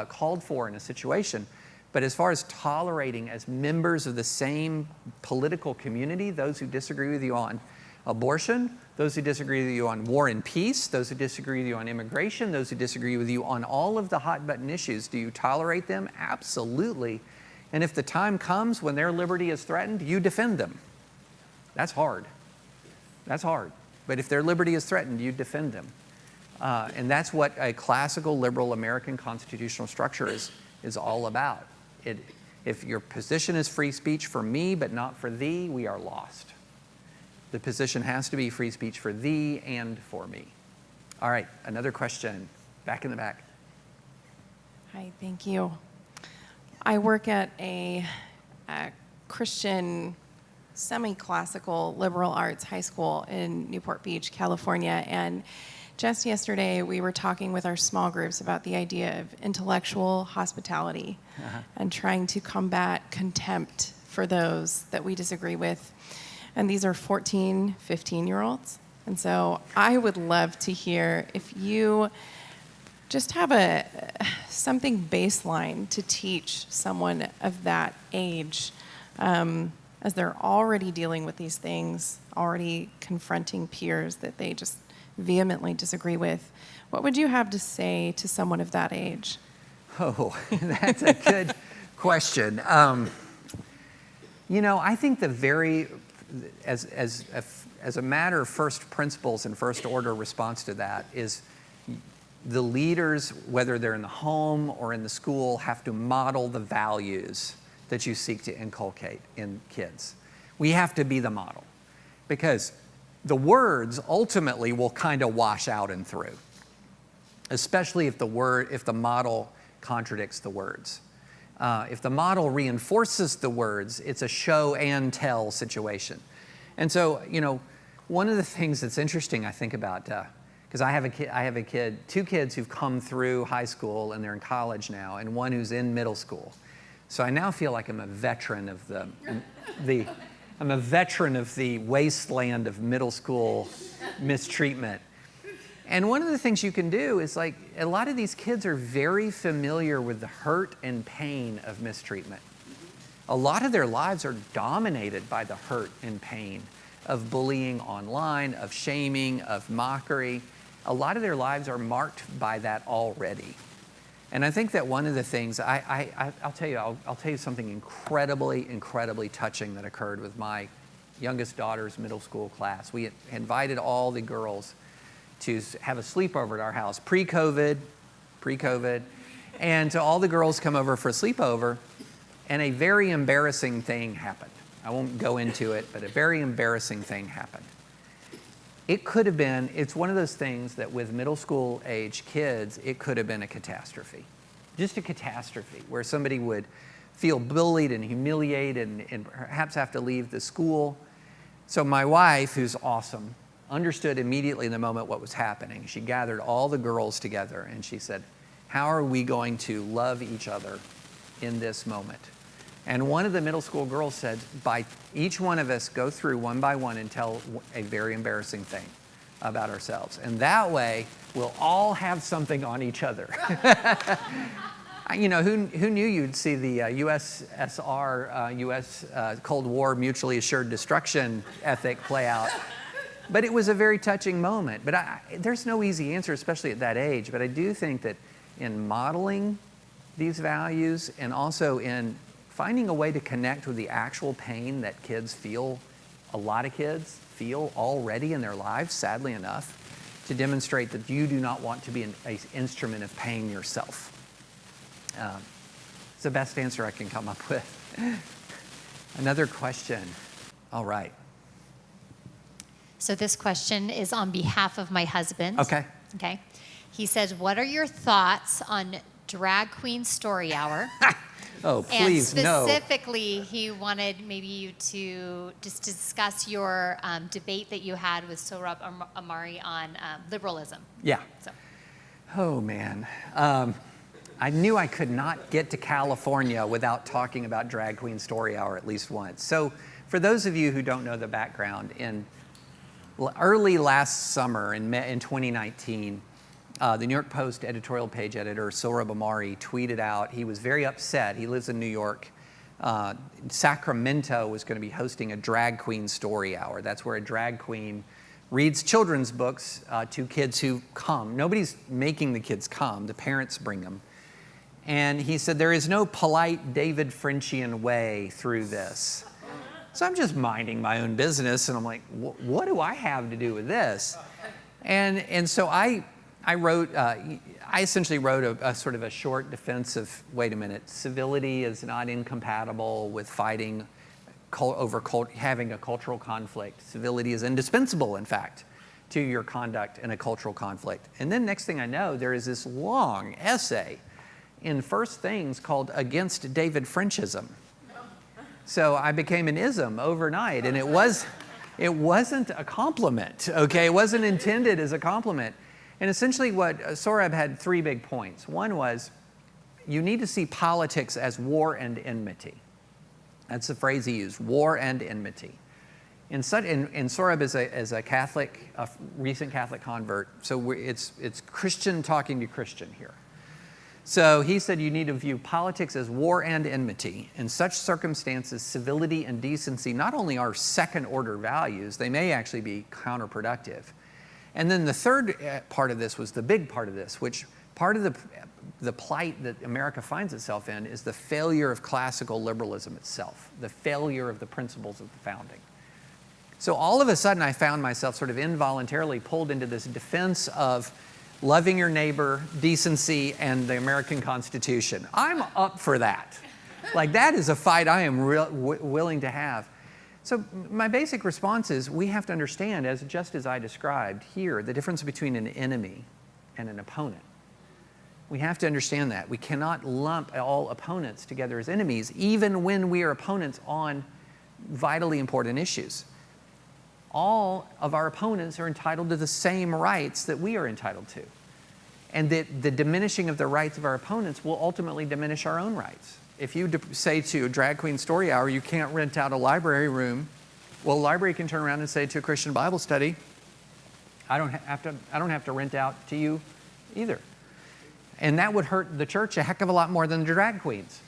called for in a situation. But as far as tolerating as members of the same political community, those who disagree with you on abortion, those who disagree with you on war and peace, those who disagree with you on immigration, those who disagree with you on all of the hot button issues, do you tolerate them? Absolutely. And if the time comes when their liberty is threatened, you defend them. That's hard. That's hard. But if their liberty is threatened, you defend them. And that's what a classical liberal American constitutional structure is all about. If your position is free speech for me but not for thee, we are lost. The position has to be free speech for thee and for me. All right, another question. Back in the back. Hi, thank you. I work at a Christian semi-classical liberal arts high school in Newport Beach, California, and just yesterday we were talking with our small groups about the idea of intellectual hospitality and trying to combat contempt for those that we disagree with. And these are 14, 15-year-olds. And so I would love to hear if you just have something baseline to teach someone of that age as they're already dealing with these things, already confronting peers that they just vehemently disagree with. What would you have to say to someone of that age? Oh, that's a good question. I think as a matter of first principles and first order response to that is the leaders, whether they're in the home or in the school, have to model the values that you seek to inculcate in kids. We have to be the model, because the words ultimately will kind of wash out and through, especially if the model contradicts the words. If the model reinforces the words, it's a show and tell situation. And so, one of the things that's interesting, I think about, because I have two kids who've come through high school and they're in college now, and one who's in middle school. So I now feel like I'm a veteran of the wasteland of middle school mistreatment. And one of the things you can do is, like, a lot of these kids are very familiar with the hurt and pain of mistreatment. A lot of their lives are dominated by the hurt and pain of bullying online, of shaming, of mockery. A lot of their lives are marked by that already. And I think that one of the things, I'll tell you something incredibly touching that occurred with my youngest daughter's middle school class. We invited all the girls to have a sleepover at our house, pre-COVID, and so all the girls come over for a sleepover, and a very embarrassing thing happened. I won't go into it, but a very embarrassing thing happened. It's one of those things that with middle school age kids, it could have been a catastrophe. Just a catastrophe where somebody would feel bullied and humiliated and perhaps have to leave the school. So my wife, who's awesome, understood immediately in the moment what was happening. She gathered all the girls together and she said, how are we going to love each other in this moment? And one of the middle school girls said, by each one of us go through one by one and tell a very embarrassing thing about ourselves. And that way, we'll all have something on each other. Who knew you'd see the USSR, U.S. Cold War mutually assured destruction ethic play out? But it was a very touching moment. But there's no easy answer, especially at that age. But I do think that in modeling these values and also in finding a way to connect with the actual pain that a lot of kids feel already in their lives, sadly enough, to demonstrate that you do not want to be an instrument of pain yourself. It's the best answer I can come up with. Another question. All right. So this question is on behalf of my husband. Okay. Okay. He says, what are your thoughts on Drag Queen Story Hour? Oh, please, no. And specifically, he wanted maybe you to just discuss your debate that you had with Sohrab Ahmari on liberalism. Yeah. So. Oh, man. I knew I could not get to California without talking about Drag Queen Story Hour at least once. So for those of you who don't know the background, in early last summer, in 2019, the New York Post editorial page editor, Sohrab Ahmari, tweeted out, he was very upset. He lives in New York. Sacramento was going to be hosting a Drag Queen Story Hour. That's where a drag queen reads children's books to kids who come. Nobody's making the kids come. The parents bring them. And he said, there is no polite David Frenchian way through this. So I'm just minding my own business, and I'm like, what do I have to do with this? And so I essentially wrote a sort of a short defense of, wait a minute, civility is not incompatible with fighting over having a cultural conflict. Civility is indispensable, in fact, to your conduct in a cultural conflict. And then next thing I know, there is this long essay in First Things called Against David Frenchism. So I became an ism overnight, and it wasn't a compliment, okay? It wasn't intended as a compliment. And essentially what Sohrab had three big points. One was, you need to see politics as war and enmity. That's the phrase he used, war and enmity. And Sohrab is a Catholic, a recent Catholic convert, so it's Christian talking to Christian here. So he said you need to view politics as war and enmity. In such circumstances, civility and decency not only are second-order values, they may actually be counterproductive. And then the third part of this was the big part of this, which part of the plight that America finds itself in is the failure of classical liberalism itself, the failure of the principles of the founding. So all of a sudden, I found myself sort of involuntarily pulled into this defense of loving your neighbor, decency, and the American Constitution. I'm up for that. Like, that is a fight I am willing to have. So my basic response is we have to understand, just as I described here, the difference between an enemy and an opponent. We have to understand that. We cannot lump all opponents together as enemies, even when we are opponents on vitally important issues. All of our opponents are entitled to the same rights that we are entitled to. And that the diminishing of the rights of our opponents will ultimately diminish our own rights. If you say to a drag queen story hour, you can't rent out a library room, well, a library can turn around and say to a Christian Bible study, I don't have to rent out to you either. And that would hurt the church a heck of a lot more than the drag queens.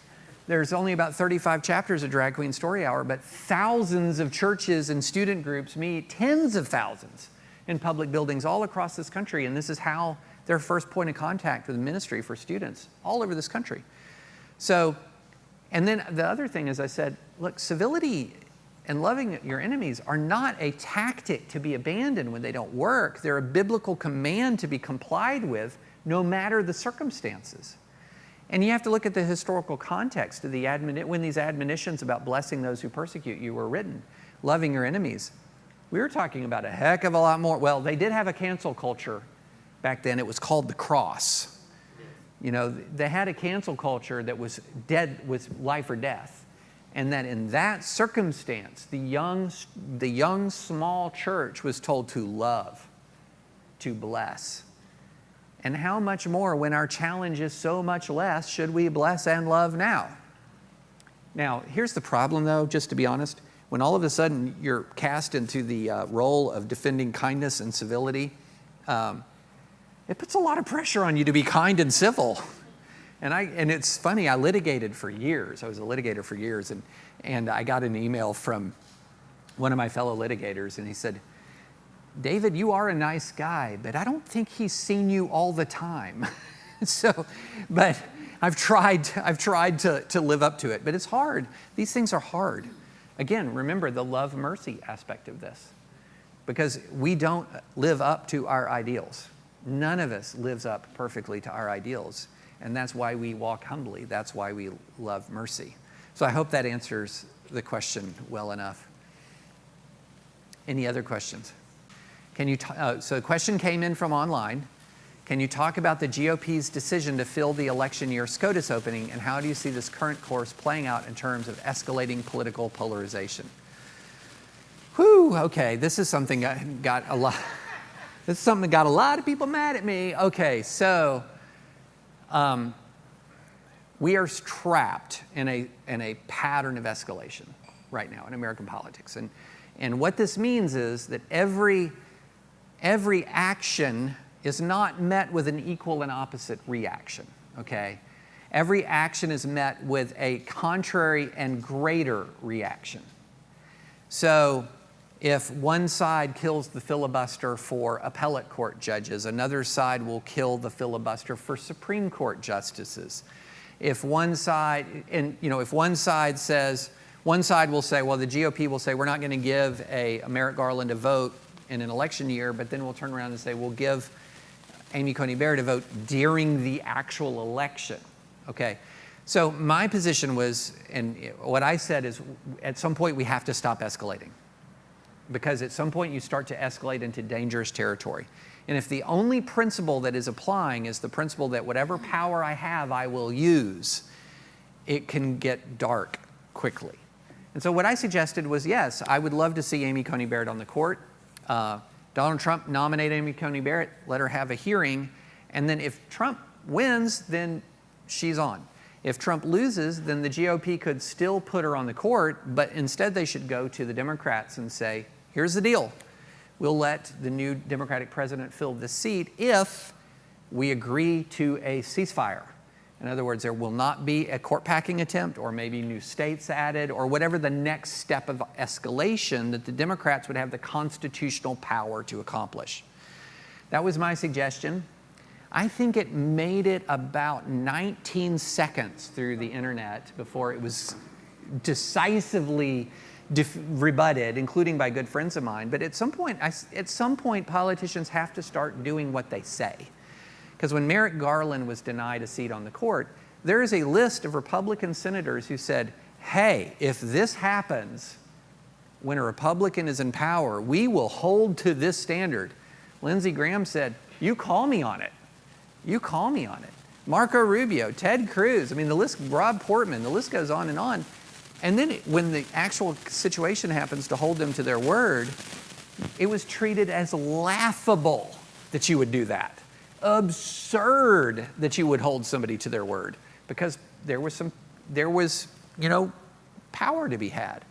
There's only about 35 chapters of Drag Queen Story Hour, but thousands of churches and student groups meet, tens of thousands, in public buildings all across this country. And this is how their first point of contact with ministry for students all over this country. So, and then the other thing is I said, look, civility and loving your enemies are not a tactic to be abandoned when they don't work. They're a biblical command to be complied with no matter the circumstances. And you have to look at the historical context of when these admonitions about blessing those who persecute you were written, loving your enemies. We were talking about a heck of a lot more. Well, they did have a cancel culture back then. It was called the cross. You know, they had a cancel culture that was life or death. And that in that circumstance, the young small church was told to love, to bless. And how much more, when our challenge is so much less, should we bless and love now? Now, here's the problem, though, just to be honest. When all of a sudden you're cast into the role of defending kindness and civility, it puts a lot of pressure on you to be kind and civil. And it's funny, I litigated for years. I was a litigator for years, and I got an email from one of my fellow litigators, and he said, David, you are a nice guy, but I don't think he's seen you all the time. But I've tried to live up to it, but it's hard. These things are hard. Again, remember the love mercy aspect of this, because we don't live up to our ideals. None of us lives up perfectly to our ideals, and that's why we walk humbly. That's why we love mercy. So I hope that answers the question well enough. Any other questions? So the question came in from online. Can you talk about the GOP's decision to fill the election year SCOTUS opening, and how do you see this current course playing out in terms of escalating political polarization? Whew, okay, this is something that got a lot of people mad at me. Okay, so we are trapped in a pattern of escalation right now in American politics. And what this means is that every action is not met with an equal and opposite reaction, okay? Every action is met with a contrary and greater reaction. So if one side kills the filibuster for appellate court judges, another side will kill the filibuster for Supreme Court justices. If one side says, one side will say, well, the GOP will say, we're not going to give Merrick Garland a vote in an election year, but then we'll turn around and say, we'll give Amy Coney Barrett a vote during the actual election, okay? So my position was, and what I said is, at some point we have to stop escalating, because at some point you start to escalate into dangerous territory. And if the only principle that is applying is the principle that whatever power I have, I will use, it can get dark quickly. And so what I suggested was, yes, I would love to see Amy Coney Barrett on the court. Donald Trump nominated Amy Coney Barrett, let her have a hearing, and then if Trump wins, then she's on. If Trump loses, then the GOP could still put her on the court, but instead they should go to the Democrats and say, here's the deal. We'll let the new Democratic president fill this seat if we agree to a ceasefire, In other words, there will not be a court packing attempt or maybe new states added or whatever the next step of escalation that the Democrats would have the constitutional power to accomplish. That was my suggestion. I think it made it about 19 seconds through the internet before it was decisively rebutted, including by good friends of mine. But at some point, politicians have to start doing what they say. Because when Merrick Garland was denied a seat on the court, there is a list of Republican senators who said, hey, if this happens when a Republican is in power, we will hold to this standard. Lindsey Graham said, you call me on it. You call me on it. Marco Rubio, Ted Cruz, I mean, the list, Rob Portman, the list goes on. And then when the actual situation happens to hold them to their word, it was treated as laughable that you would do that. Absurd that you would hold somebody to their word, because there was power to be had.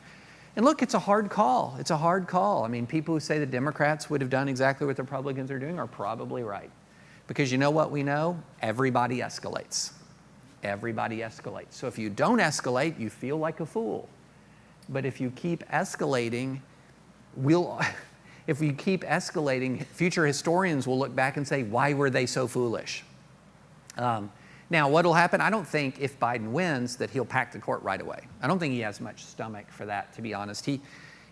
And look, it's a hard call. It's a hard call. I mean, people who say the Democrats would have done exactly what the Republicans are doing are probably right. Because you know what we know? Everybody escalates. Everybody escalates. So if you don't escalate, you feel like a fool. But if you keep escalating, future historians will look back and say, why were they so foolish? Now, what will happen? I don't think if Biden wins that he'll pack the court right away. I don't think he has much stomach for that, to be honest.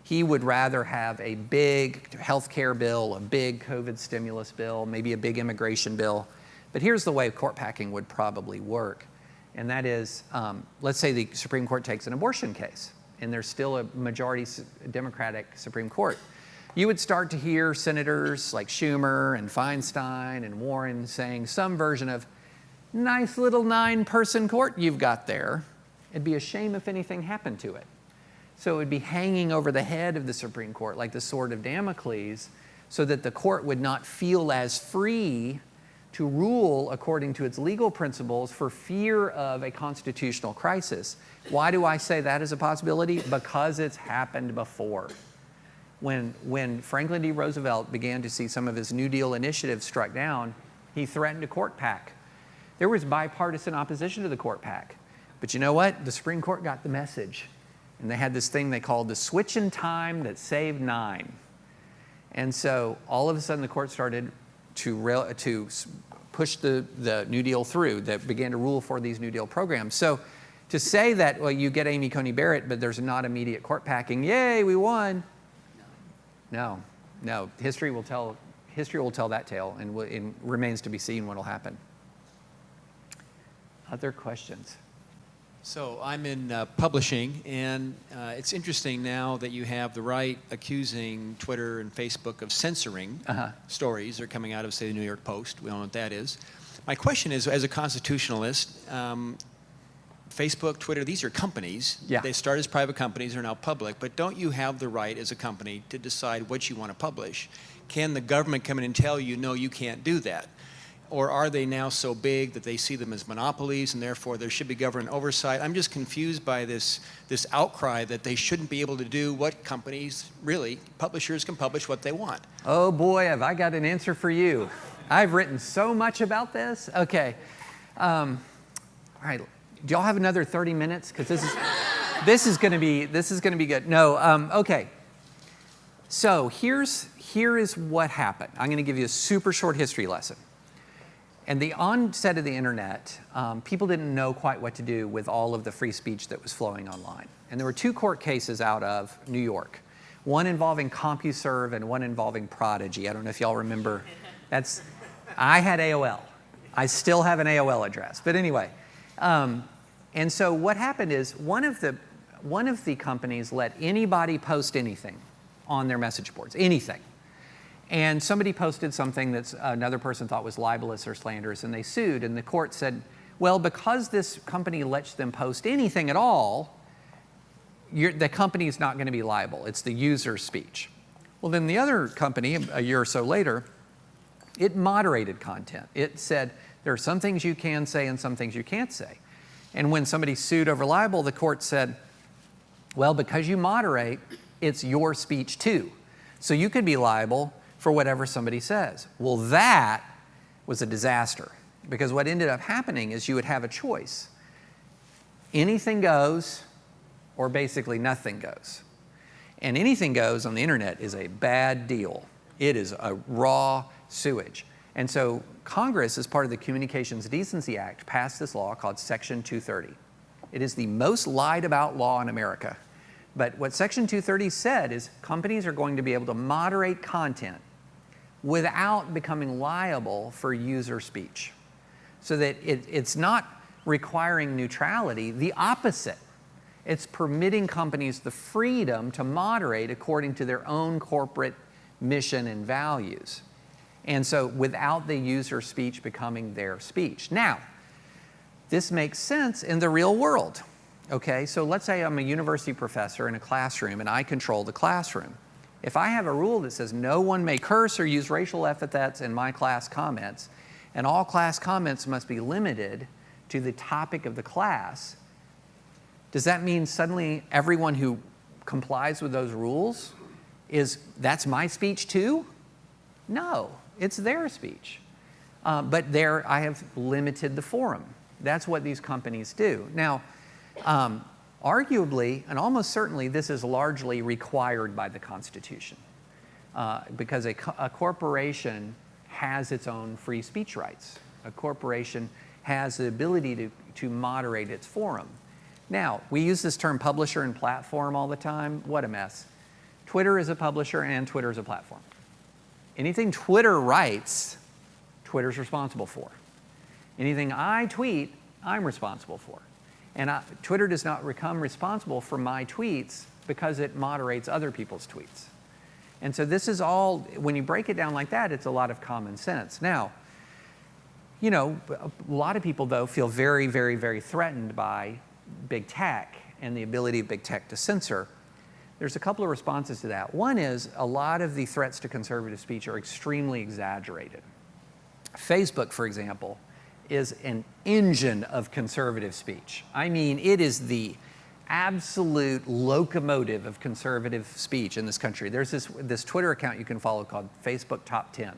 He would rather have a big health care bill, a big COVID stimulus bill, maybe a big immigration bill. But here's the way court packing would probably work. And that is, let's say the Supreme Court takes an abortion case, and there's still a majority Democratic Supreme Court. You would start to hear senators like Schumer and Feinstein and Warren saying some version of, nice little 9-person court you've got there. It'd be a shame if anything happened to it. So it would be hanging over the head of the Supreme Court like the sword of Damocles, so that the court would not feel as free to rule according to its legal principles for fear of a constitutional crisis. Why do I say that is a possibility? Because it's happened before. When Franklin D. Roosevelt began to see some of his New Deal initiatives struck down, he threatened a court pack. There was bipartisan opposition to the court pack. But you know what? The Supreme Court got the message. And they had this thing they called the switch in time that saved 9. And so all of a sudden the court started to push the New Deal through, that began to rule for these New Deal programs. So to say that, well, you get Amy Coney Barrett, but there's not immediate court packing, yay, we won. No. History will tell that tale, and it remains to be seen what will happen. Other questions? So I'm in publishing, and it's interesting now that you have the right accusing Twitter and Facebook of censoring stories that are coming out of, say, the New York Post. We all know what that is. My question is, as a constitutionalist, Facebook, Twitter, these are companies. Yeah. They start as private companies, they're now public, but don't you have the right as a company to decide what you want to publish? Can the government come in and tell you, no, you can't do that? Or are they now so big that they see them as monopolies and therefore there should be government oversight? I'm just confused by this outcry that they shouldn't be able to do what companies, really, publishers can publish what they want. Oh boy, have I got an answer for you. I've written so much about this. Okay. All right. Do y'all have another 30 minutes? Because this is going to be good. No. Okay. So here is what happened. I'm going to give you a super short history lesson. And the onset of the internet, people didn't know quite what to do with all of the free speech that was flowing online. And there were 2 court cases out of New York, one involving CompuServe and one involving Prodigy. I don't know if y'all remember. I had AOL. I still have an AOL address. But anyway, and so what happened is one of the companies let anybody post anything on their message boards, anything. And somebody posted something that another person thought was libelous or slanderous, and they sued. And the court said, well, because this company lets them post anything at all, the company is not going to be liable. It's the user's speech. Well, then the other company, a year or so later, it moderated content. It said, there are some things you can say and some things you can't say. And when somebody sued over libel, the court said, well, because you moderate, it's your speech too. So you could be liable for whatever somebody says. Well, that was a disaster. Because what ended up happening is you would have a choice. Anything goes, or basically nothing goes. And anything goes on the internet is a bad deal. It is a raw sewage. And so Congress, as part of the Communications Decency Act, passed this law called Section 230. It is the most lied about law in America. But what Section 230 said is companies are going to be able to moderate content without becoming liable for user speech. So that it's not requiring neutrality, the opposite. It's permitting companies the freedom to moderate according to their own corporate mission and values. And so without the user speech becoming their speech. Now, this makes sense in the real world. Okay, so let's say I'm a university professor in a classroom and I control the classroom. If I have a rule that says no one may curse or use racial epithets in my class comments, and all class comments must be limited to the topic of the class, does that mean suddenly everyone who complies with those rules that's my speech too? No, it's their speech. But there I have limited the forum. That's what these companies do. Now, arguably, and almost certainly, this is largely required by the Constitution because a corporation has its own free speech rights. A corporation has the ability to moderate its forum. Now, we use this term publisher and platform all the time. What a mess. Twitter is a publisher and Twitter is a platform. Anything Twitter writes, Twitter's responsible for. Anything I tweet, I'm responsible for. And Twitter does not become responsible for my tweets because it moderates other people's tweets. And so this is all, when you break it down like that, it's a lot of common sense. Now, you know, a lot of people, though, feel very, very, very threatened by big tech and the ability of big tech to censor. There's a couple of responses to that. One is a lot of the threats to conservative speech are extremely exaggerated. Facebook, for example, is an engine of conservative speech. I mean, it is the absolute locomotive of conservative speech in this country. There's this Twitter account you can follow called Facebook Top 10.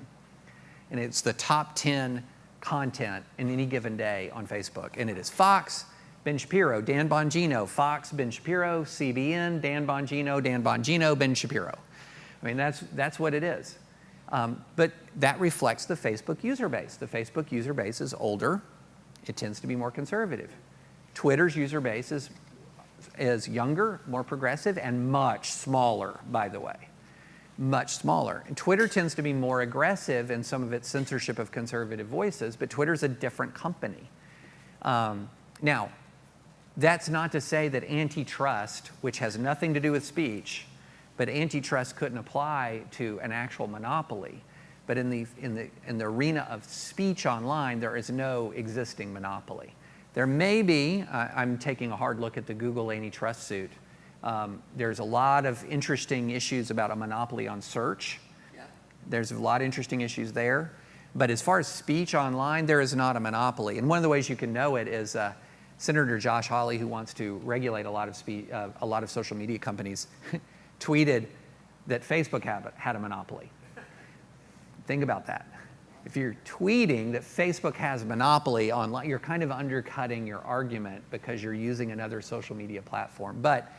And it's the top 10 content in any given day on Facebook. And it is Fox, Ben Shapiro, Dan Bongino, Fox, Ben Shapiro, CBN, Dan Bongino, Ben Shapiro. I mean, that's what it is. But that reflects the Facebook user base. The Facebook user base is older. It tends to be more conservative. Twitter's user base is younger, more progressive, and much smaller, by the way. Much smaller. And Twitter tends to be more aggressive in some of its censorship of conservative voices, but Twitter's a different company. Now, that's not to say that antitrust, which has nothing to do with speech, but antitrust couldn't apply to an actual monopoly. But in the arena of speech online, there is no existing monopoly. There may be, I'm taking a hard look at the Google antitrust suit. There's a lot of interesting issues about a monopoly on search. Yeah. There's a lot of interesting issues there. But as far as speech online, there is not a monopoly. And one of the ways you can know it is Senator Josh Hawley, who wants to regulate a lot of social media companies, tweeted that Facebook had a monopoly. Think about that. If you're tweeting that Facebook has a monopoly online, you're kind of undercutting your argument because you're using another social media platform. But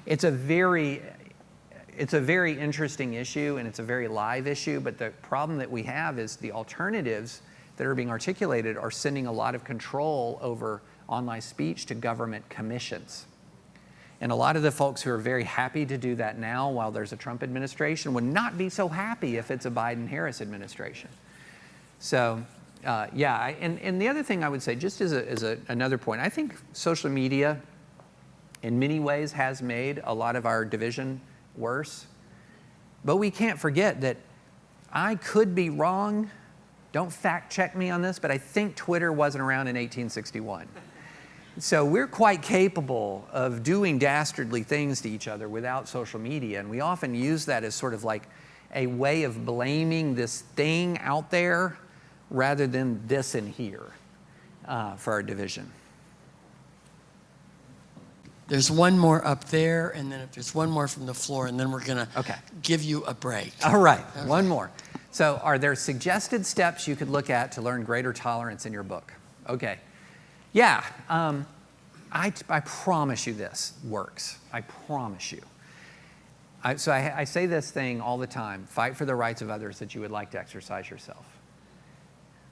it's a very interesting issue and it's a very live issue. But the problem that we have is the alternatives that are being articulated are sending a lot of control over online speech to government commissions. And a lot of the folks who are very happy to do that now while there's a Trump administration would not be so happy if it's a Biden-Harris administration. So, yeah, and the other thing I would say, just as another point, I think social media in many ways has made a lot of our division worse. But we can't forget that I could be wrong. Don't fact check me on this, but I think Twitter wasn't around in 1861. So we're quite capable of doing dastardly things to each other without social media. And we often use that as sort of like a way of blaming this thing out there rather than this in here for our division. There's one more up there, and then if there's one more from the floor, and then we're going to give you a break. All right, okay. One more. So are there suggested steps you could look at to learn greater tolerance in your book? Okay. Yeah. I promise you this works. I promise you. So I say this thing all the time: fight for the rights of others that you would like to exercise yourself.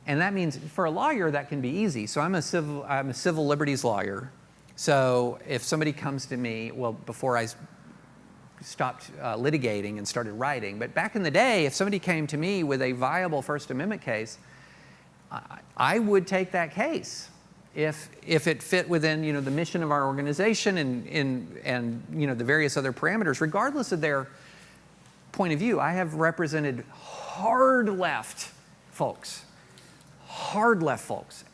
And that means for a lawyer that can be easy. So I'm a civil liberties lawyer. So if somebody comes to me, well, before I stopped litigating and started writing, but back in the day, if somebody came to me with a viable First Amendment case, I would take that case if it fit within, the mission of our organization and the various other parameters, regardless of their point of view. I have represented hard left folks,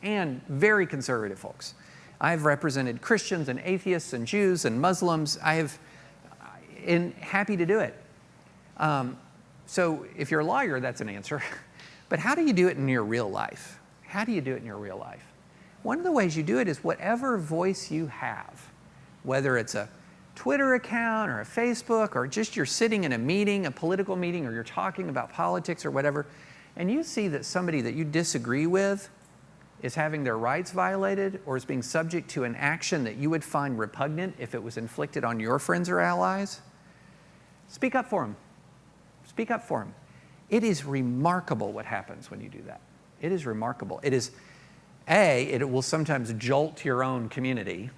and very conservative folks. I've represented Christians and atheists and Jews and Muslims. And happy to do it. So if you're a lawyer, that's an answer. But how do you do it in your real life? How do you do it in your real life? One of the ways you do it is whatever voice you have, whether it's a Twitter account or a Facebook, or just you're sitting in a meeting, a political meeting, or you're talking about politics or whatever, and you see that somebody that you disagree with is having their rights violated or is being subject to an action that you would find repugnant if it was inflicted on your friends or allies, speak up for them. Speak up for them. It is remarkable what happens when you do that. It is remarkable. It is, it will sometimes jolt your own community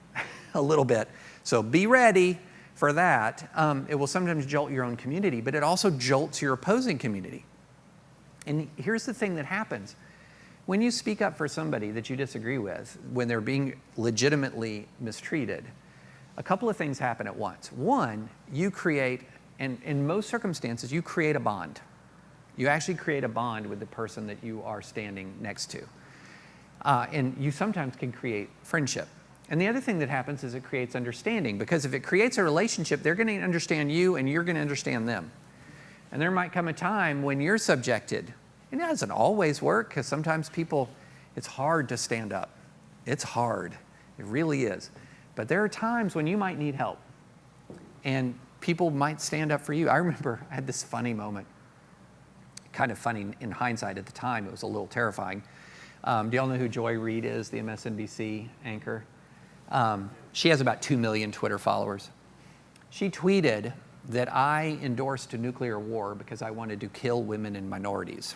a little bit. So be ready for that. It will sometimes jolt your own community, but it also jolts your opposing community. And here's the thing that happens. When you speak up for somebody that you disagree with, when they're being legitimately mistreated, a couple of things happen at once. One, you create, and in most circumstances, you create a bond. You actually create a bond with the person that you are standing next to. And you sometimes can create friendship. And the other thing that happens is it creates understanding, because if it creates a relationship, they're going to understand you and you're going to understand them. And there might come a time when you're subjected. And it doesn't always work, because sometimes people, it's hard to stand up. It's hard. It really is. But there are times when you might need help. And people might stand up for you. I remember I had this funny moment. Kind of funny in hindsight. At the time, it was a little terrifying. Do y'all know who Joy Reid is, the MSNBC anchor? She has about 2 million Twitter followers. She tweeted that I endorsed a nuclear war because I wanted to kill women and minorities.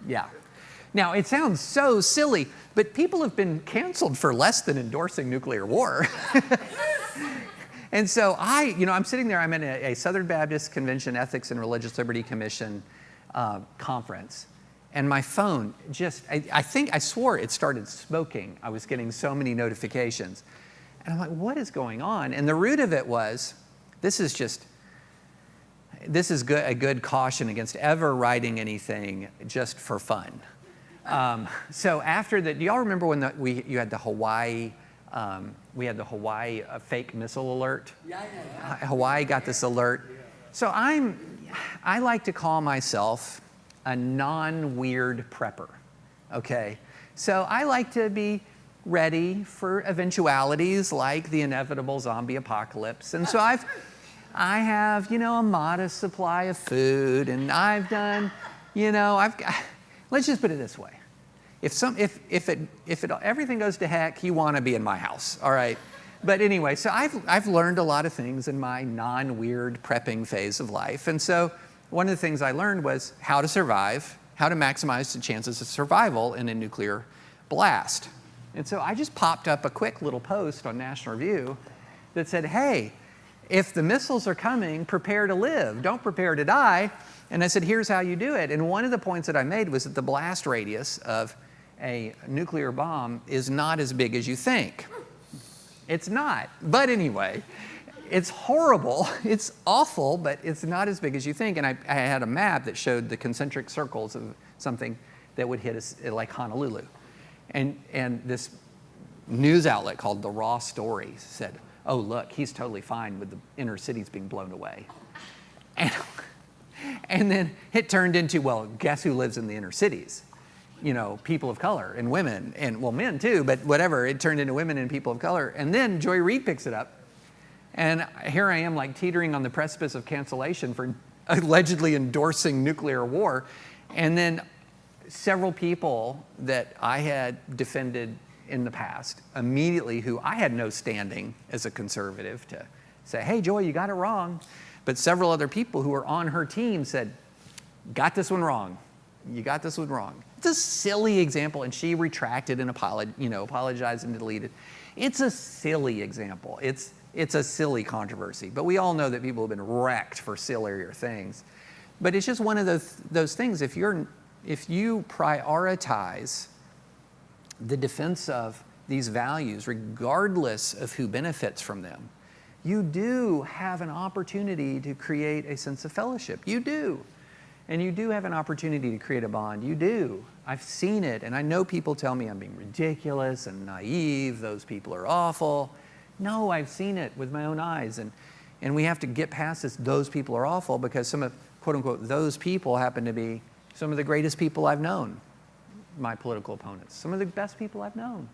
Yeah. Now, it sounds so silly, but people have been canceled for less than endorsing nuclear war. And so I'm sitting there, I'm in a Southern Baptist Convention Ethics and Religious Liberty Commission conference, and my phone I swore it started smoking. I was getting so many notifications. And I'm like, what is going on? And the root of it was, this is a good caution against ever writing anything just for fun. So after that, do y'all remember when you had the Hawaii, we had the Hawaii fake missile alert? Yeah. Hawaii got this alert. So I like to call myself a non-weird prepper, okay? So I like to be ready for eventualities like the inevitable zombie apocalypse. And so I have, a modest supply of food, and I've done, let's just put it this way. If everything goes to heck, you want to be in my house, all right? But anyway, so I've learned a lot of things in my non-weird prepping phase of life. And so one of the things I learned was how to survive, how to maximize the chances of survival in a nuclear blast. And so I just popped up a quick little post on National Review that said, hey, if the missiles are coming, prepare to live. Don't prepare to die. And I said, here's how you do it. And one of the points that I made was that the blast radius of a nuclear bomb is not as big as you think. It's not. But anyway, it's horrible. It's awful, but it's not as big as you think. And I had a map that showed the concentric circles of something that would hit us like Honolulu. And this news outlet called The Raw Story said, oh, look, he's totally fine with the inner cities being blown away. And then it turned into, well, guess who lives in the inner cities? People of color and women, and well, men too, but whatever. It turned into women and people of color. And then Joy Reid picks it up. And here I am like teetering on the precipice of cancellation for allegedly endorsing nuclear war. And then several people that I had defended in the past, immediately, who I had no standing as a conservative to say, hey, Joy, you got it wrong. But several other people who were on her team said, got this one wrong. You got this one wrong. It's a silly example, and she retracted and apologized and deleted. It's a silly example. It's a silly controversy. But we all know that people have been wrecked for sillier things. But it's just one of those things. If you prioritize the defense of these values, regardless of who benefits from them, you do have an opportunity to create a sense of fellowship. You do. And you do have an opportunity to create a bond. You do. I've seen it, and I know people tell me I'm being ridiculous and naive, those people are awful. No, I've seen it with my own eyes, and we have to get past this, those people are awful, because some of, quote unquote, those people happen to be some of the greatest people I've known, my political opponents, some of the best people I've known.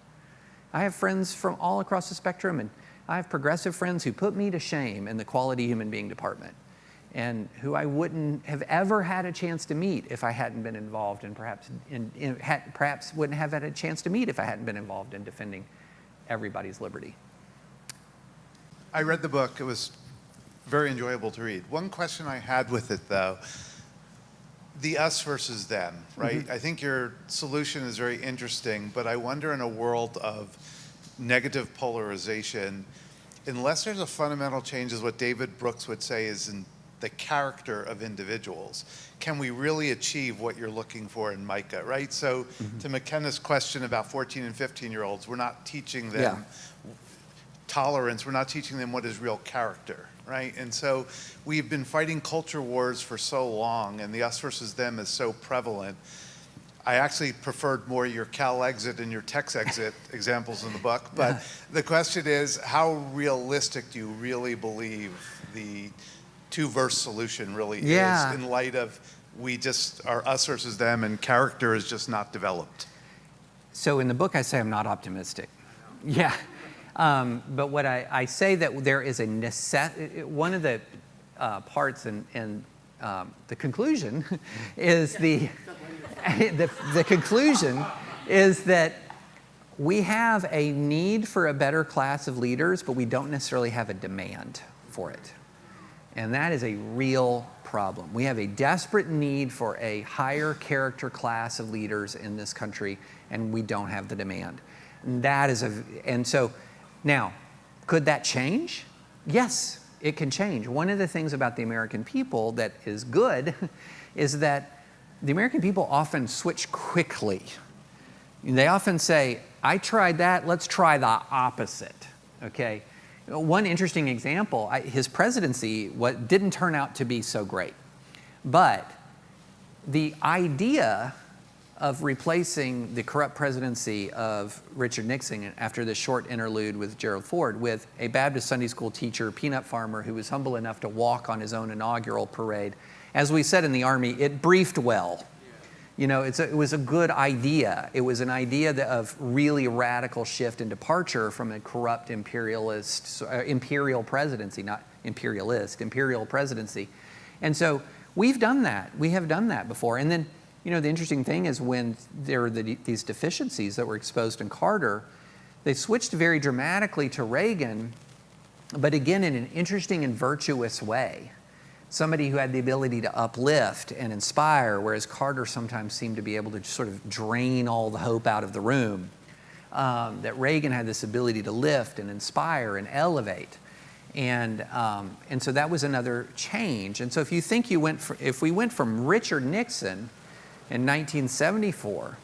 I have friends from all across the spectrum, and I have progressive friends who put me to shame in the quality human being department, and who I wouldn't have ever had a chance to meet if I hadn't been involved, and perhaps wouldn't have had a chance to meet if I hadn't been involved in defending everybody's liberty. I read the book. It was very enjoyable to read. One question I had with it, though, the us versus them, right? Mm-hmm. I think your solution is very interesting, but I wonder, in a world of negative polarization, unless there's a fundamental change, as what David Brooks would say, is in the character of individuals, can we really achieve what you're looking for in Micah, right? So to McKenna's question about 14 and 15-year-olds, we're not teaching them tolerance, we're not teaching them what is real character, right? And so we've been fighting culture wars for so long, and the us versus them is so prevalent. I actually preferred more your Cal exit and your Tex exit examples in the book, but the question is, how realistic do you really believe the two-verse solution really is, in light of we just are us versus them and character is just not developed? So in the book I say I'm not optimistic. Yeah. But what I say that there is a one of the parts in the conclusion is the conclusion is that we have a need for a better class of leaders, but we don't necessarily have a demand for it. And that is a real problem. We have a desperate need for a higher character class of leaders in this country, and we don't have the demand. And so now, could that change? Yes, it can change. One of the things about the American people that is good is that the American people often switch quickly. They often say, I tried that, let's try the opposite, okay? One interesting example, his presidency didn't turn out to be so great. But the idea of replacing the corrupt presidency of Richard Nixon after this short interlude with Gerald Ford with a Baptist Sunday school teacher, peanut farmer, who was humble enough to walk on his own inaugural parade. As we said in the Army, it briefed well. You know, it was a good idea. It was an idea of really radical shift and departure from a corrupt imperial presidency, not imperialist, imperial presidency. And so we've done that. We have done that before. And then, you know, the interesting thing is when there were these deficiencies that were exposed in Carter, they switched very dramatically to Reagan, but again in an interesting and virtuous way. Somebody who had the ability to uplift and inspire, whereas Carter sometimes seemed to be able to sort of drain all the hope out of the room. That Reagan had this ability to lift and inspire and elevate. And so that was another change. And so if you think if we went from Richard Nixon in 1974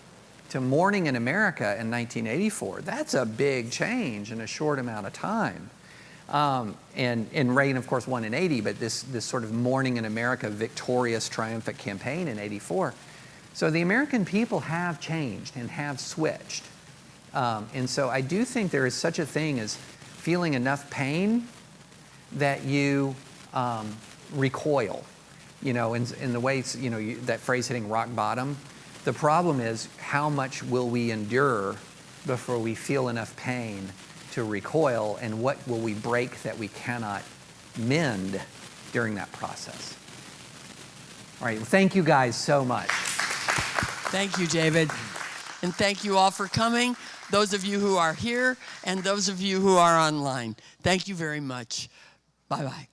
to Morning in America in 1984, that's a big change in a short amount of time. And Reagan, of course, won in 80, but this sort of Morning in America victorious, triumphant campaign in 84. So the American people have changed and have switched. And so I do think there is such a thing as feeling enough pain that you recoil. You know, in the ways, you know, that phrase hitting rock bottom. The problem is, how much will we endure before we feel enough pain to recoil, and what will we break that we cannot mend during that process? All right, well, thank you guys so much. Thank you, David. And thank you all for coming, those of you who are here and those of you who are online. Thank you very much. Bye-bye.